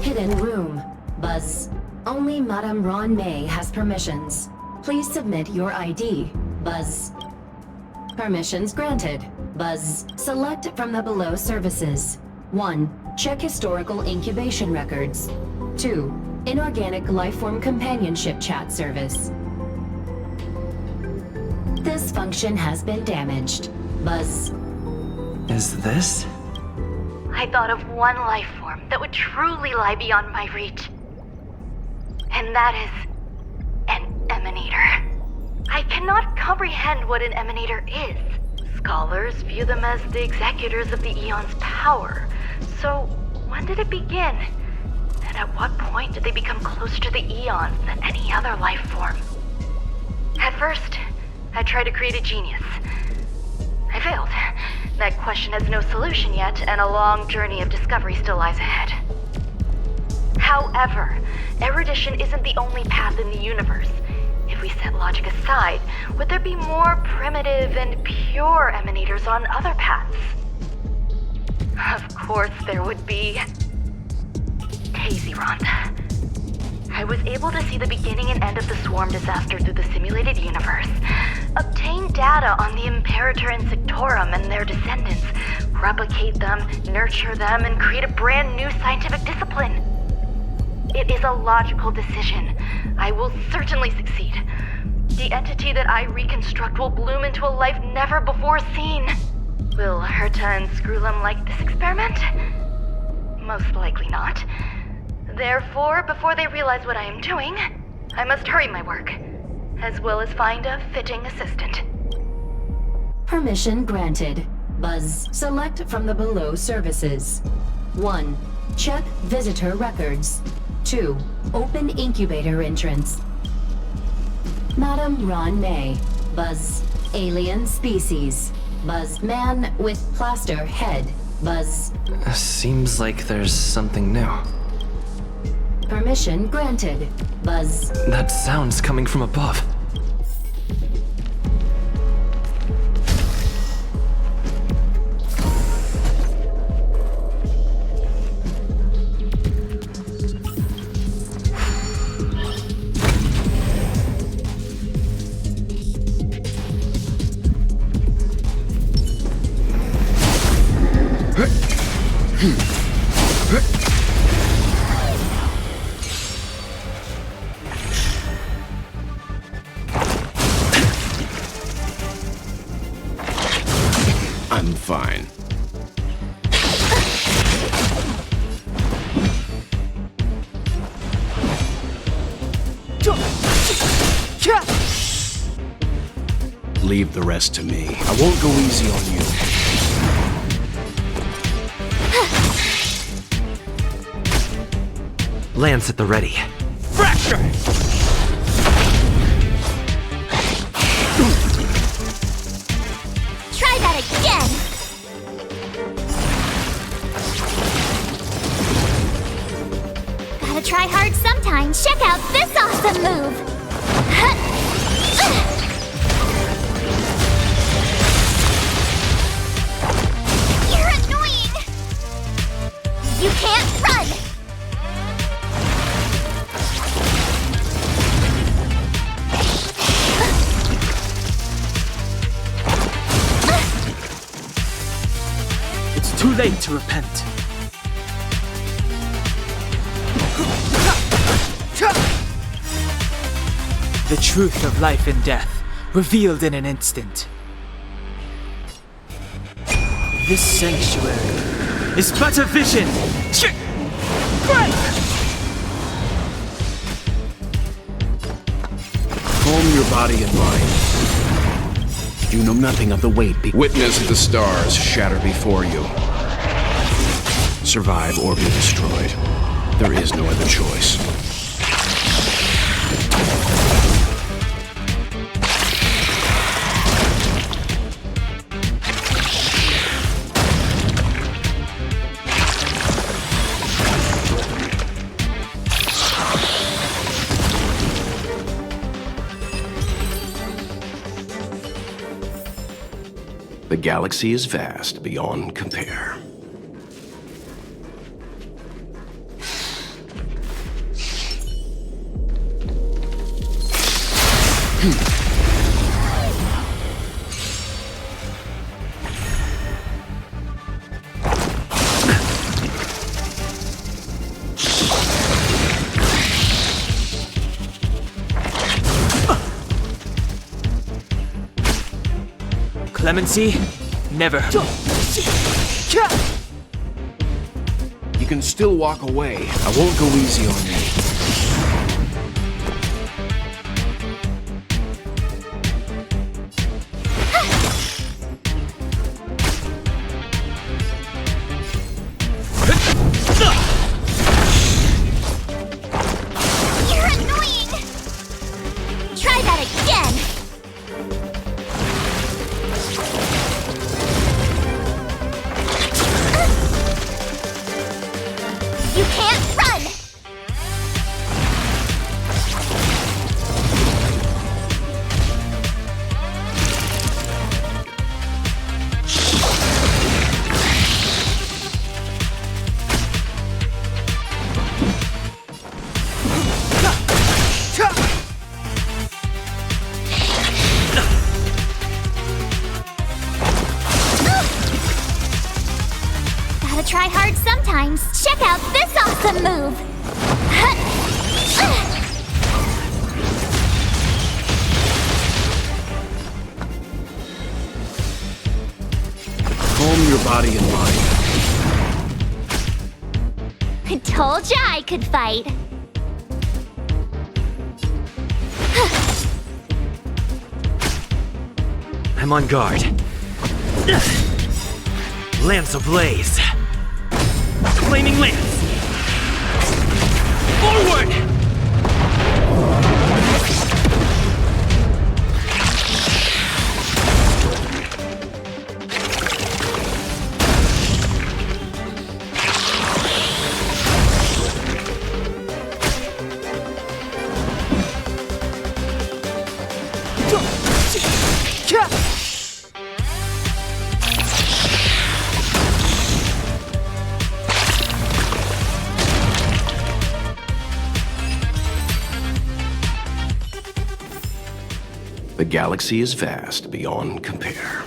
Hidden room. Buzz. Only Madame Ran-Mei has permissions. Please submit your ID. Buzz. Permissions granted. Buzz. Select from the below services. 1. Check historical incubation records. 2. Inorganic lifeform companionship chat service. This function has been damaged. Buzz. Is this? I thought of one life form that would truly lie beyond my reach. And that is an emanator. I cannot comprehend what an emanator is. Scholars view them as the executors of the Eon's power. So, when did it begin? And at what point did they become closer to the Eons than any other life form? At first, I tried to create a genius. failed. That question has no solution yet, and a long journey of discovery still lies ahead. However, erudition isn't the only path in the universe. If we set logic aside, would there be more primitive and pure emanators on other paths? Of course there would be. Tazeront. I was able to see the beginning and end of the swarm disaster through the simulated universe, obtain data on the Imperator and Sectorum and their descendants, replicate them, nurture them, and create a brand new scientific discipline. It is a logical decision. I will certainly succeed. The entity that I reconstruct will bloom into a life never before seen. Will Herta and Screwlum like this experiment? Most likely not. Therefore, before they realize what I am doing, I must hurry my work, as well as find a fitting assistant. Permission granted. Buzz, select from the below services. 1. Check visitor records. 2. Open incubator entrance. Madam Ron May. Buzz, alien species. Buzz, man with plaster head. Buzz. Seems like there's something new. Permission granted. Buzz. That sound's coming from above. I'm fine. Leave the rest to me. I won't go easy on you. Lance at the ready. Fracture! Try that again! Gotta try hard sometimes. Check out this awesome move! You're annoying! You can't run! It's too late to repent. The truth of life and death, revealed in an instant. This sanctuary is but a vision! Calm your body and mind. You know nothing of the weight. Witness the stars shatter before you. Survive or be destroyed. There is no other choice. The galaxy is vast beyond compare. Clemency, never. You can still walk away. I won't go easy on you. You're annoying! Try that again! try hard sometimes. Check out this awesome move! Calm your body and mind. Told ya I could fight. I'm on guard. Lance ablaze. Flaming lance. Forward! The galaxy is vast beyond compare.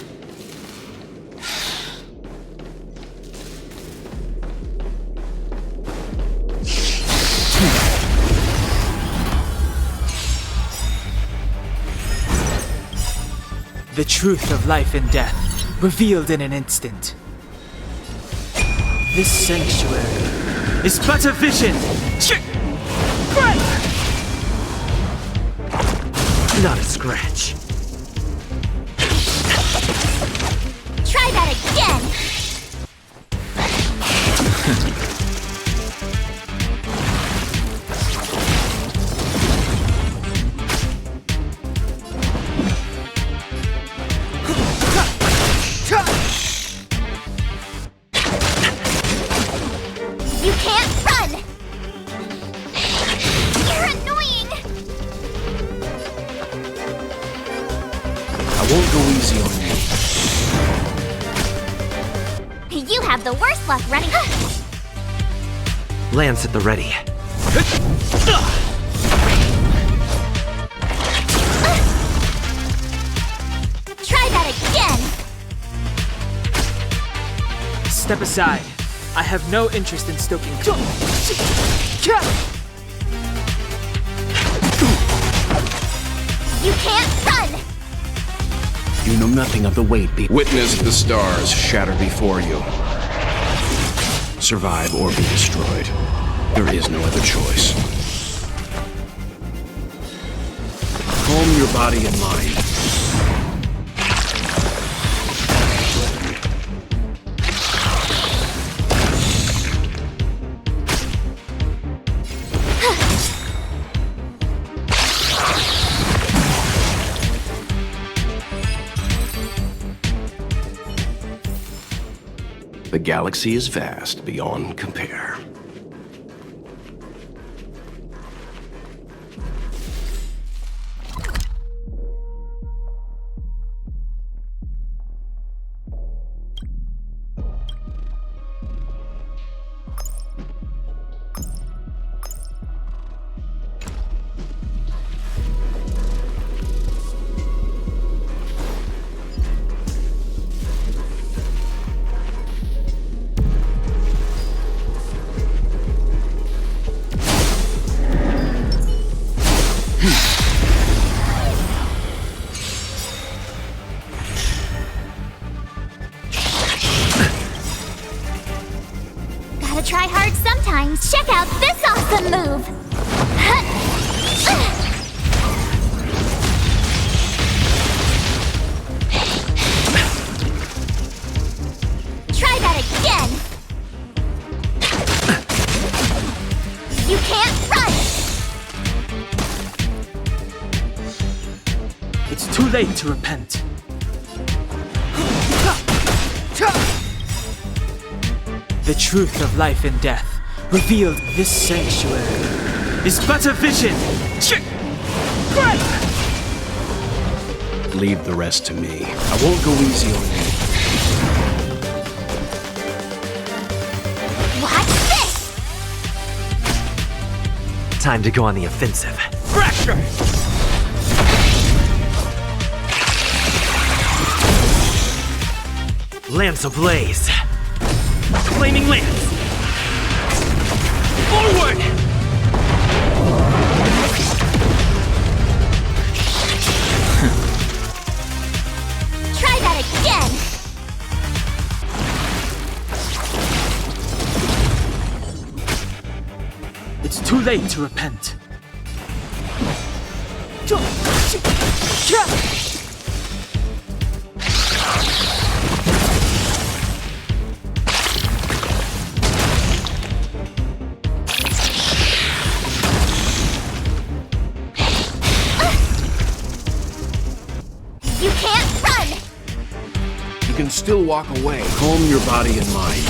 The truth of life and death, revealed in an instant. This sanctuary is but a vision! Not a scratch. Try that again! You can't run! You're annoying! I won't go easy on you. You have the worst luck running. Lance at the ready. Try that again! Step aside. I have no interest in stoking. You can't run! You know nothing of the weight. Witness the stars shatter before you. Survive or be destroyed. There is no other choice. Calm your body and mind. The galaxy is vast beyond compare. Gotta try hard sometimes. Check out this awesome move! Try that again! You can't run! It's too late to repent. The truth of life and death, revealed this sanctuary, is but a vision! Leave the rest to me. I won't go easy on you. Watch this! Time to go on the offensive. Fracture! Lance ablaze. flaming lance! Forward! Try that again! It's too late to repent. You can't run! You can still walk away. Calm your body and mind.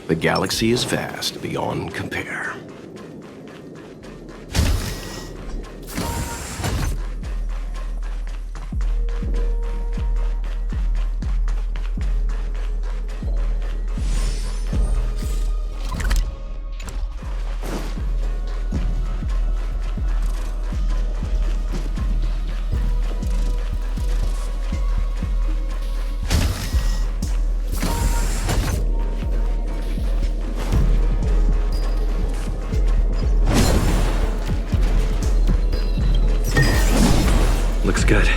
The galaxy is vast beyond compare. Looks good.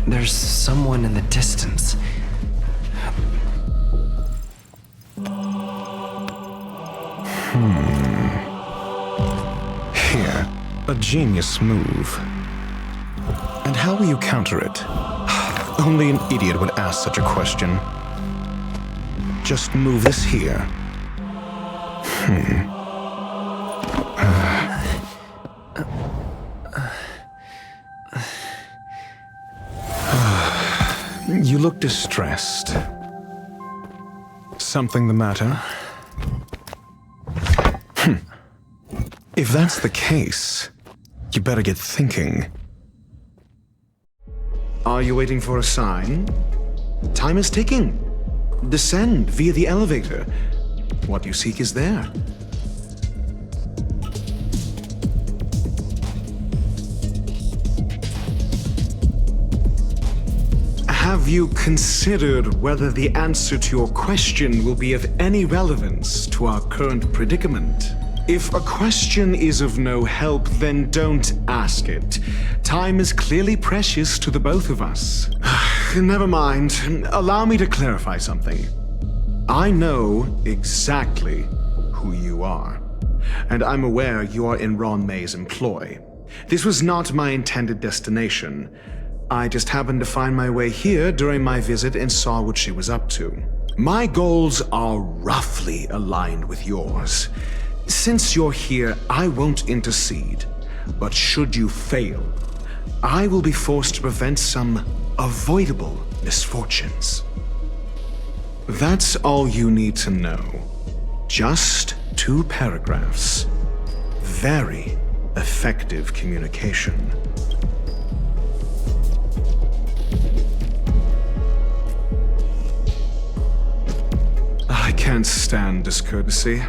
There's someone in the distance. Here, a genius move. And how will you counter it? Only an idiot would ask such a question. Just move this here. You look distressed. Something the matter? If that's the case, you better get thinking. Are you waiting for a sign? Time is ticking. Descend via the elevator. What you seek is there. Have you considered whether the answer to your question will be of any relevance to our current predicament? If a question is of no help, then don't ask it. Time is clearly precious to the both of us. Never mind. Allow me to clarify something. I know exactly who you are, and I'm aware you are in Ron May's employ. This was not my intended destination. I just happened to find my way here during my visit and saw what she was up to. My goals are roughly aligned with yours. Since you're here, I won't intercede. But should you fail, I will be forced to prevent some avoidable misfortunes. That's all you need to know. Just 2 paragraphs. Very effective communication. I can't stand discourtesy,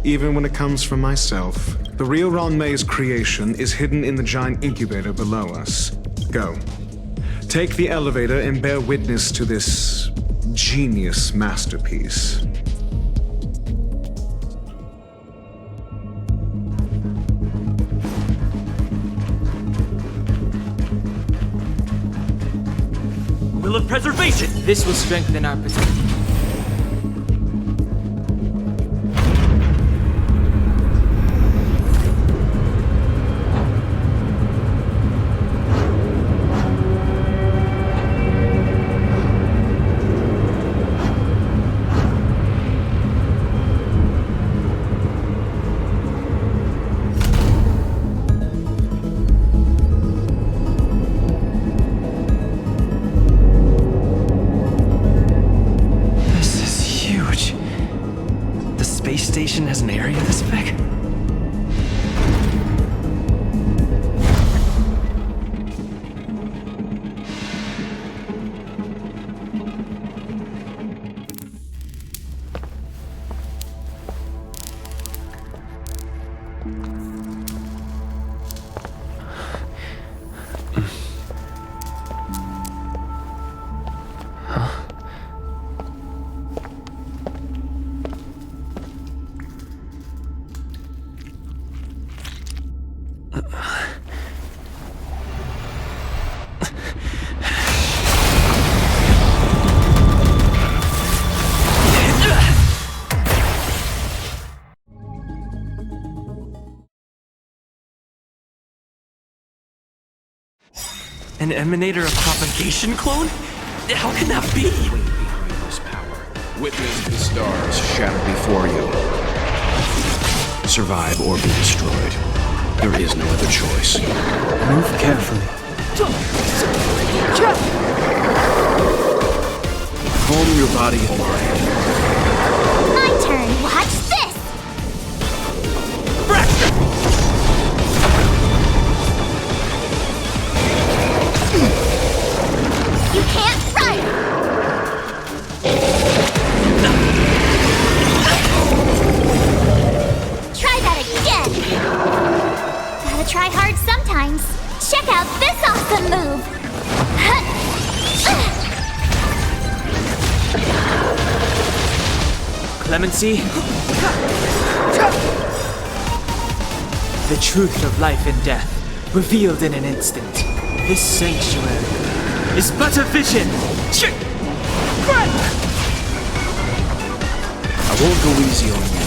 even when it comes from myself. The real Ron May's creation is hidden in the giant incubator below us. Go. Take the elevator and bear witness to this genius masterpiece. Will of preservation! This will strengthen our position. Station has an area this big? An emanator of propagation clone? How can that be? Behind this power. Witness the stars shatter before you. Survive or be destroyed. There is no other choice. Move carefully. Calm your body and mind. My turn. Watch this! You can't run! Try that again! Gotta try hard sometimes. Check out this awesome move! Clemency? The truth of life and death, revealed in an instant. This sanctuary is but a vision! I won't go easy on you.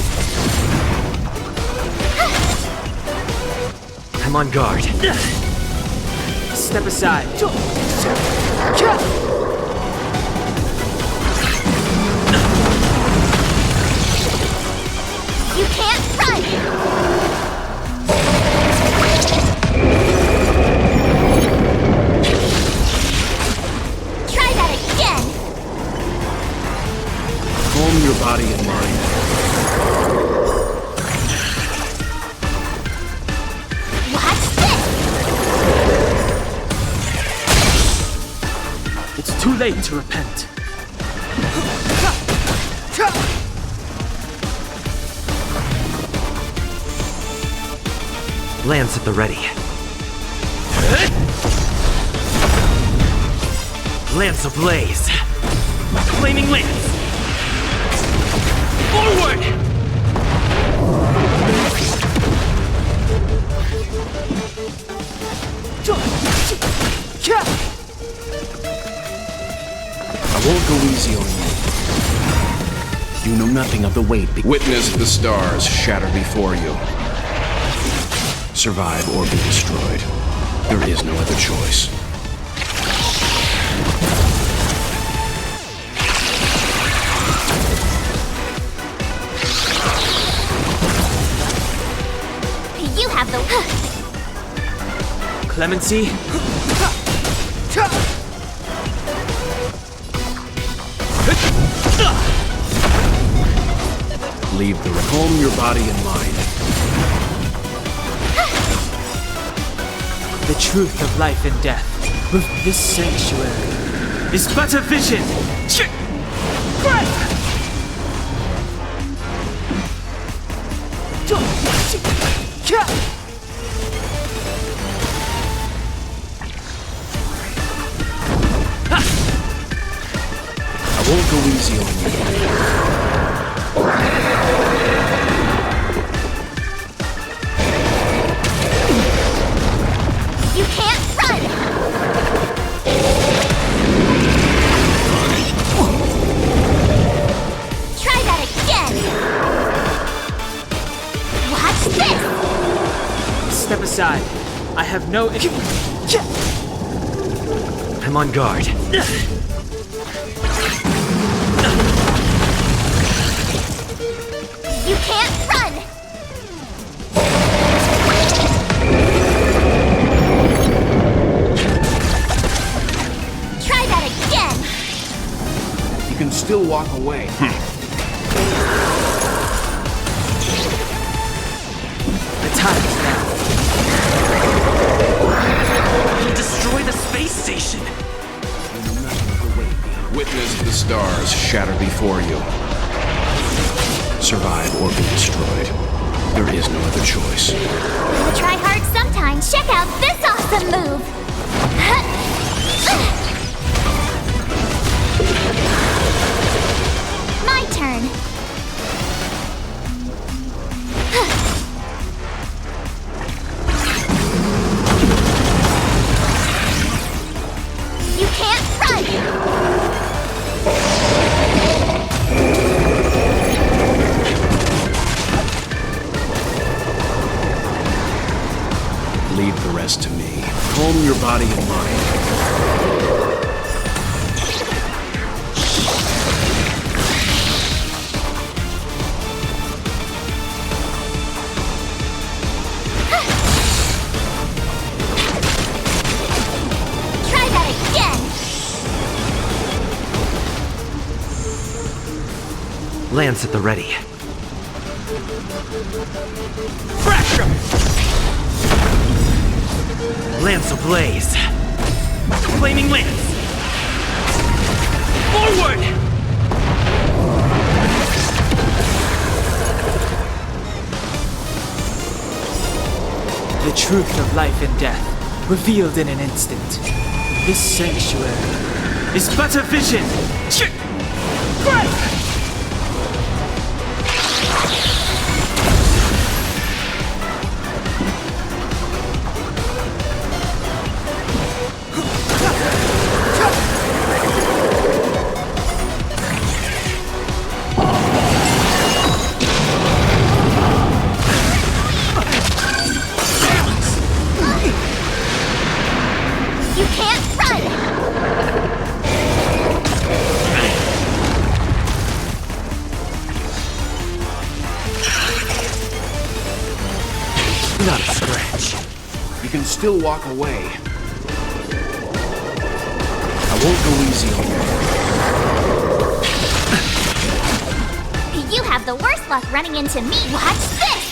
I'm on guard. Step aside. You can't run! Try that again! Calm your body and mind. Watch this! It's too late to repent. Lance at the ready. Lance ablaze. Flaming lance. Forward! I won't go easy on you. You know nothing of the weight. Witness the stars shatter before you. Survive or be destroyed. There is no other choice. Clemency? Leave the calm your body and mind. The truth of life and death. With this sanctuary is but a vision. I won't go easy on you. You can't run! Try that again! Watch this! Step aside. I have no... I'm on guard. You can't run! Try that again! You can still walk away. The time is now. It'll destroy the space station! Witness the stars shatter before you. Survive or be destroyed. There is no other choice. Gotta try hard sometimes. Check out this awesome move! My turn. You can't run! Leave the rest to me. Calm your body and mind. Try that again! Lance at the ready. Lance ablaze. Flaming Lance. Forward! The truth of life and death, revealed in an instant. This sanctuary is but a vision. You can't run! Not a scratch. You can still walk away. I won't go easy on you. You have the worst luck running into me. Watch this!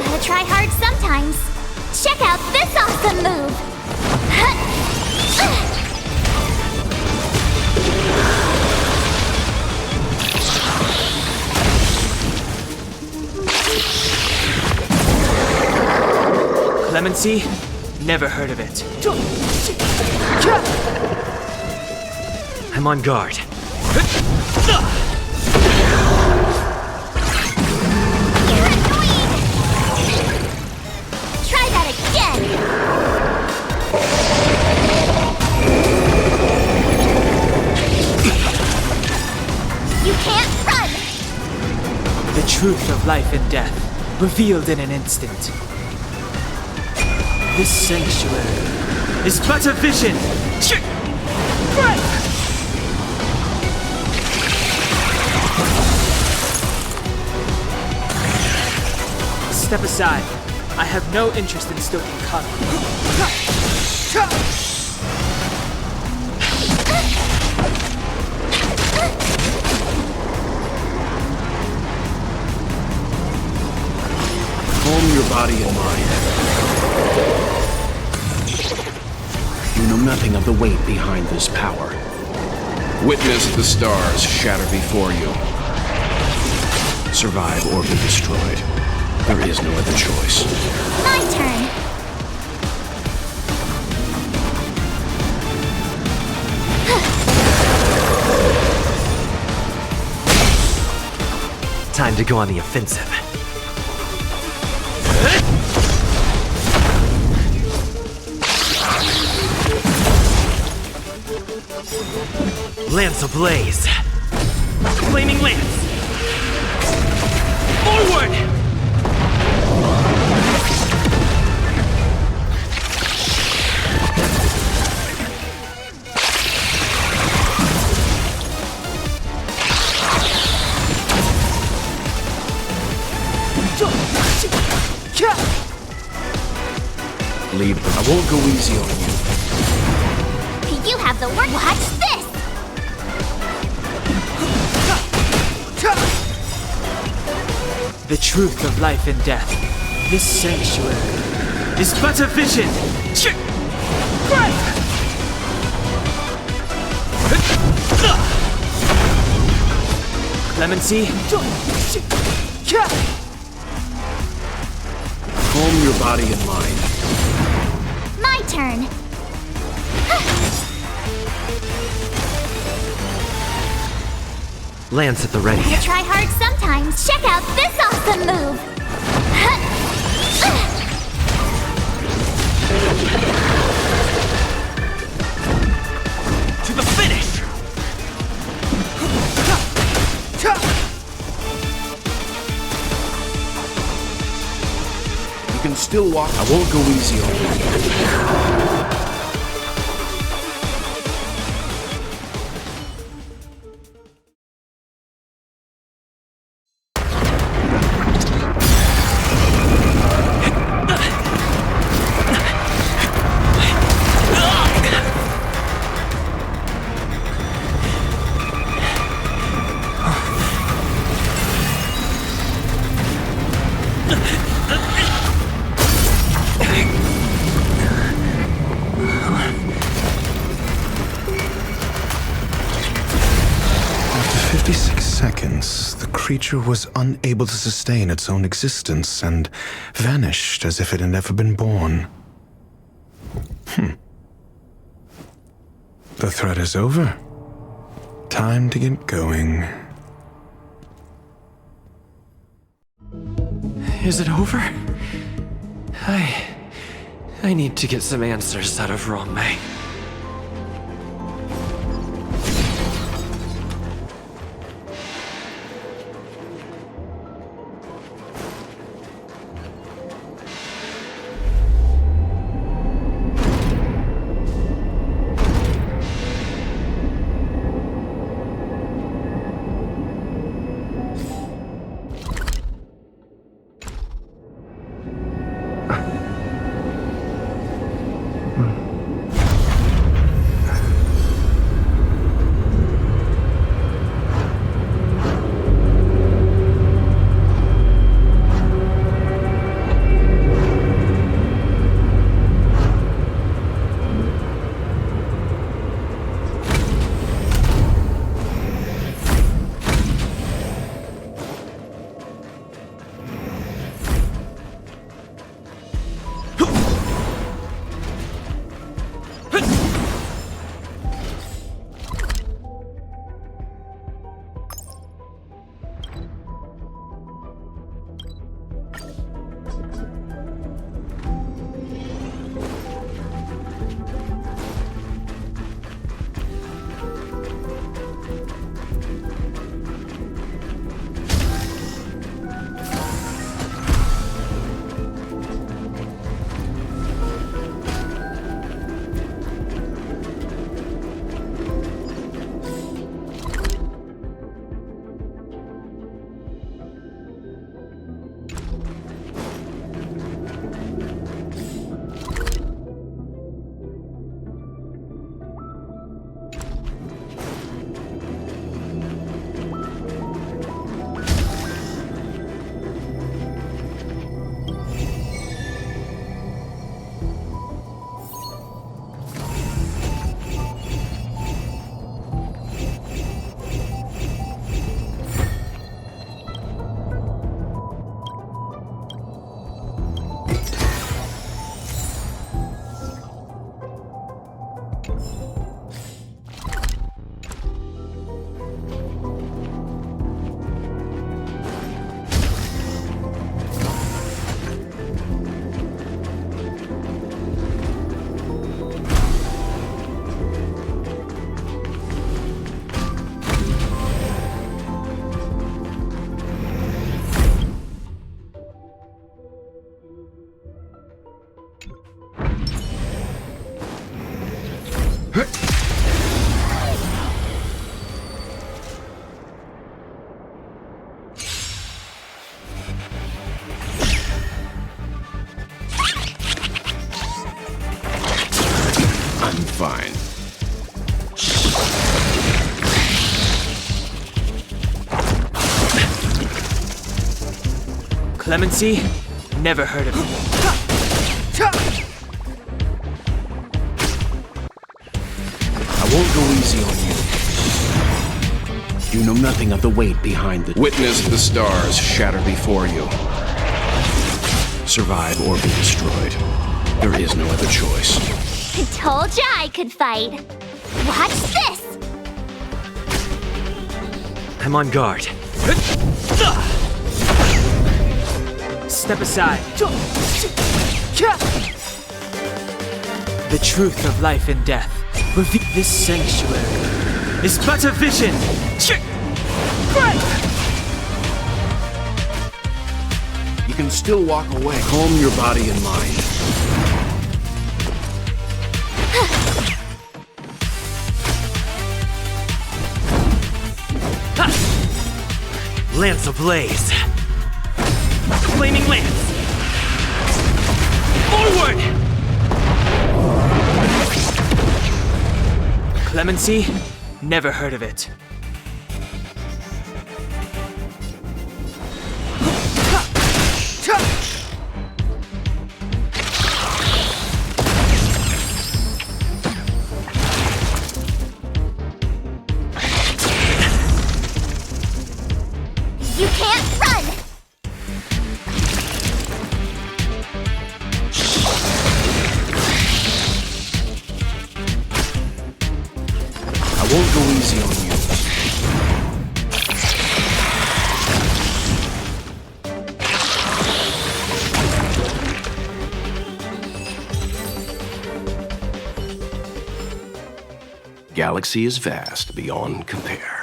Gotta try hard sometimes. Check out this awesome move! Clemency? Never heard of it. I'm on guard. You're annoying! Try that again! You can't run! The truth of life and death, revealed in an instant. This sanctuary is but a vision. step aside. I have no interest in stoking conflict. Calm your body and mind. You know nothing of the weight behind this power. Witness the stars shatter before you. Survive or be destroyed. There is no other choice. My turn. Time to go on the offensive. Lance ablaze. Flaming lance. Forward! Lead, but I won't go easy on you. You have the word. Watch this! The truth of life and death. This sanctuary is but a vision. Clemency. Calm your body and mind. My turn. Lance at the ready. You try hard sometimes. Check out this awesome move. To the finish! You can still walk. I won't go easy on you. The creature was unable to sustain its own existence and vanished as if it had never been born. The threat is over. Time to get going. Is it over? I need to get some answers out of Ronmei. I'm fine. Clemency? Never heard of it. I won't go easy on you. You know nothing of the weight behind the... Witness the stars shatter before you. Survive or be destroyed. There is no other choice. I told ya I could fight. Watch this! I'm on guard. Step aside. The truth of life and death. This sanctuary is but a vision. You can still walk away. Calm your body and mind. Lance ablaze. Flaming lance. Forward! Clemency? Never heard of it. You can't run! I won't go easy on you. Galaxy is vast beyond compare.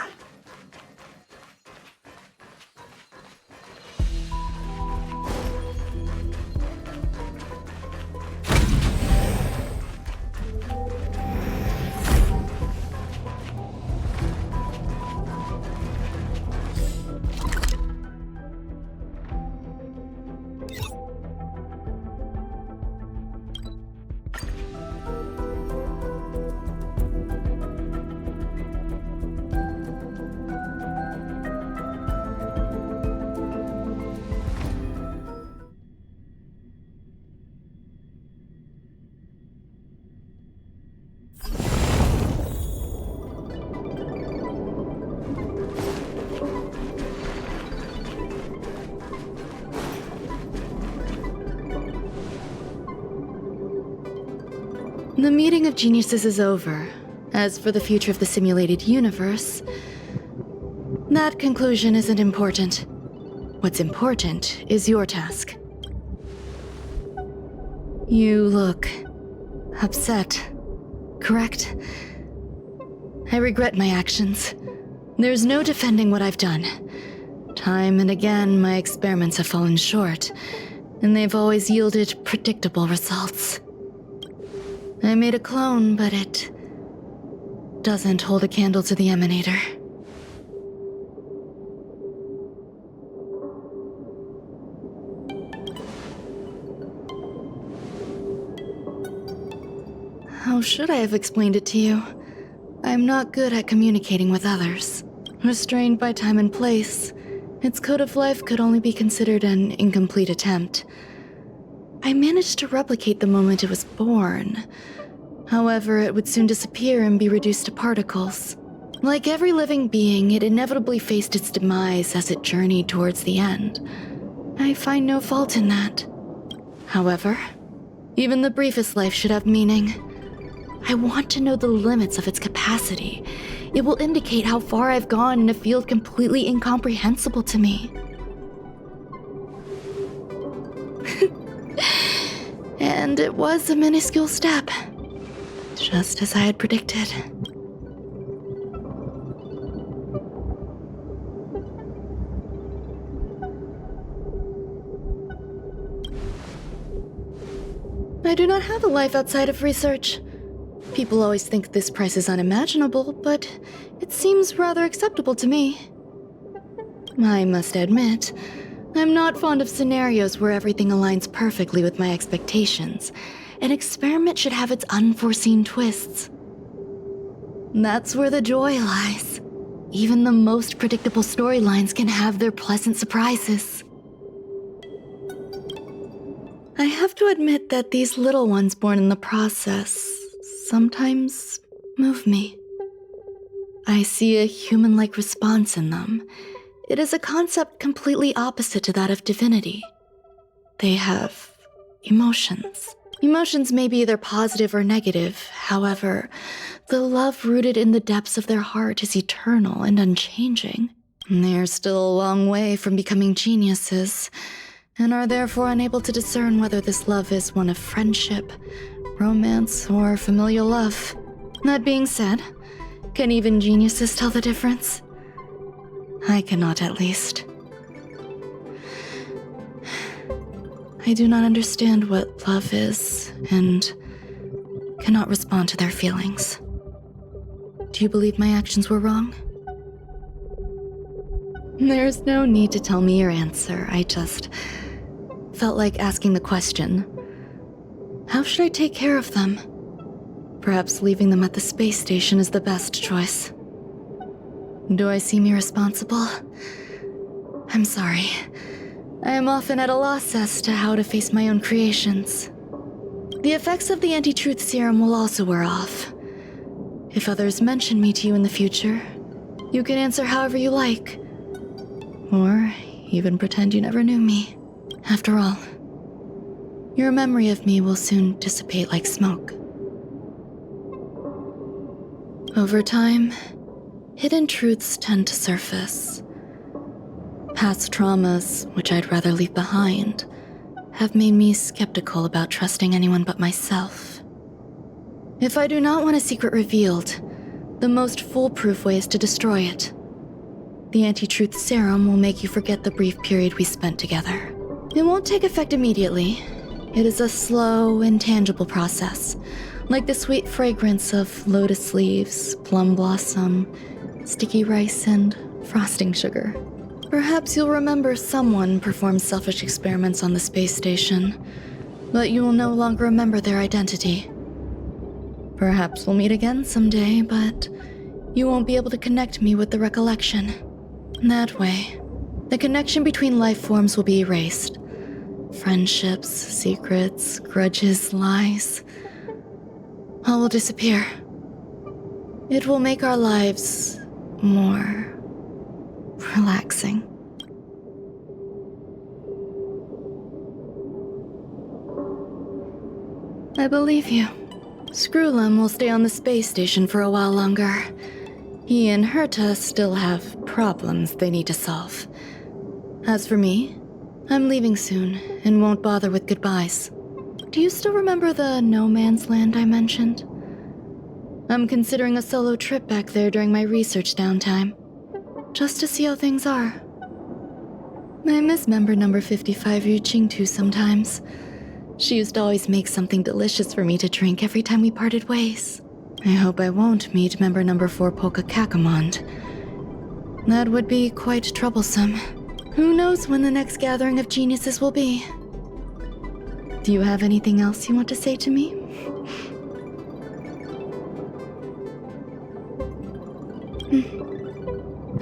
The meeting of geniuses is over. As for the future of the simulated universe, that conclusion isn't important. What's important is your task. You look upset, correct? I regret my actions. There's no defending what I've done. Time and again, my experiments have fallen short, and they've always yielded predictable results. I made a clone, but it doesn't hold a candle to the Emanator. How should I have explained it to you? I'm not good at communicating with others. Restrained by time and place, its code of life could only be considered an incomplete attempt. I managed to replicate the moment it was born. However, it would soon disappear and be reduced to particles. Like every living being, it inevitably faced its demise as it journeyed towards the end. I find no fault in that. However, even the briefest life should have meaning. I want to know the limits of its capacity. It will indicate how far I've gone in a field completely incomprehensible to me. And it was a minuscule step, just as I had predicted. I do not have a life outside of research. People always think this price is unimaginable, but it seems rather acceptable to me. I must admit, I'm not fond of scenarios where everything aligns perfectly with my expectations. An experiment should have its unforeseen twists. That's where the joy lies. Even the most predictable storylines can have their pleasant surprises. I have to admit that these little ones born in the process sometimes move me. I see a human-like response in them. It is a concept completely opposite to that of divinity. They have emotions. Emotions may be either positive or negative. However, the love rooted in the depths of their heart is eternal and unchanging. They are still a long way from becoming geniuses, and are therefore unable to discern whether this love is one of friendship, romance, or familial love. That being said, can even geniuses tell the difference? I cannot, at least. I do not understand what love is, and cannot respond to their feelings. Do you believe my actions were wrong? There's no need to tell me your answer. I just felt like asking the question. How should I take care of them? Perhaps leaving them at the space station is the best choice. Do I seem irresponsible? I'm sorry. I am often at a loss as to how to face my own creations. The effects of the anti-truth serum will also wear off. If others mention me to you in the future, you can answer however you like. Or even pretend you never knew me. After all, your memory of me will soon dissipate like smoke. Over time, hidden truths tend to surface. Past traumas, which I'd rather leave behind, have made me skeptical about trusting anyone but myself. If I do not want a secret revealed, the most foolproof way is to destroy it. The anti-truth serum will make you forget the brief period we spent together. It won't take effect immediately. It is a slow, intangible process, like the sweet fragrance of lotus leaves, plum blossom, sticky rice, and frosting sugar. Perhaps you'll remember someone performed selfish experiments on the space station, but you will no longer remember their identity. Perhaps we'll meet again someday, but you won't be able to connect me with the recollection. That way, the connection between life forms will be erased. Friendships, secrets, grudges, lies, all will disappear. It will make our lives more relaxing. I believe you. Screwlum will stay on the space station for a while longer. He and Herta still have problems they need to solve. As for me, I'm leaving soon and won't bother with goodbyes. Do you still remember the no man's land I mentioned? I'm considering a solo trip back there during my research downtime, just to see how things are. I miss member number 55 Yu Qingtu sometimes. She used to always make something delicious for me to drink every time we parted ways. I hope I won't meet member number 4 Polka Kakamond. That would be quite troublesome. Who knows when the next gathering of geniuses will be? Do you have anything else you want to say to me?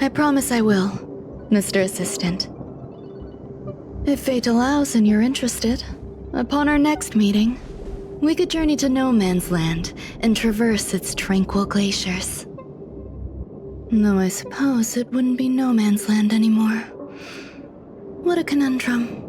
I promise I will, Mr. Assistant. If fate allows and you're interested, upon our next meeting, we could journey to No Man's Land and traverse its tranquil glaciers. Though I suppose it wouldn't be No Man's Land anymore. What a conundrum.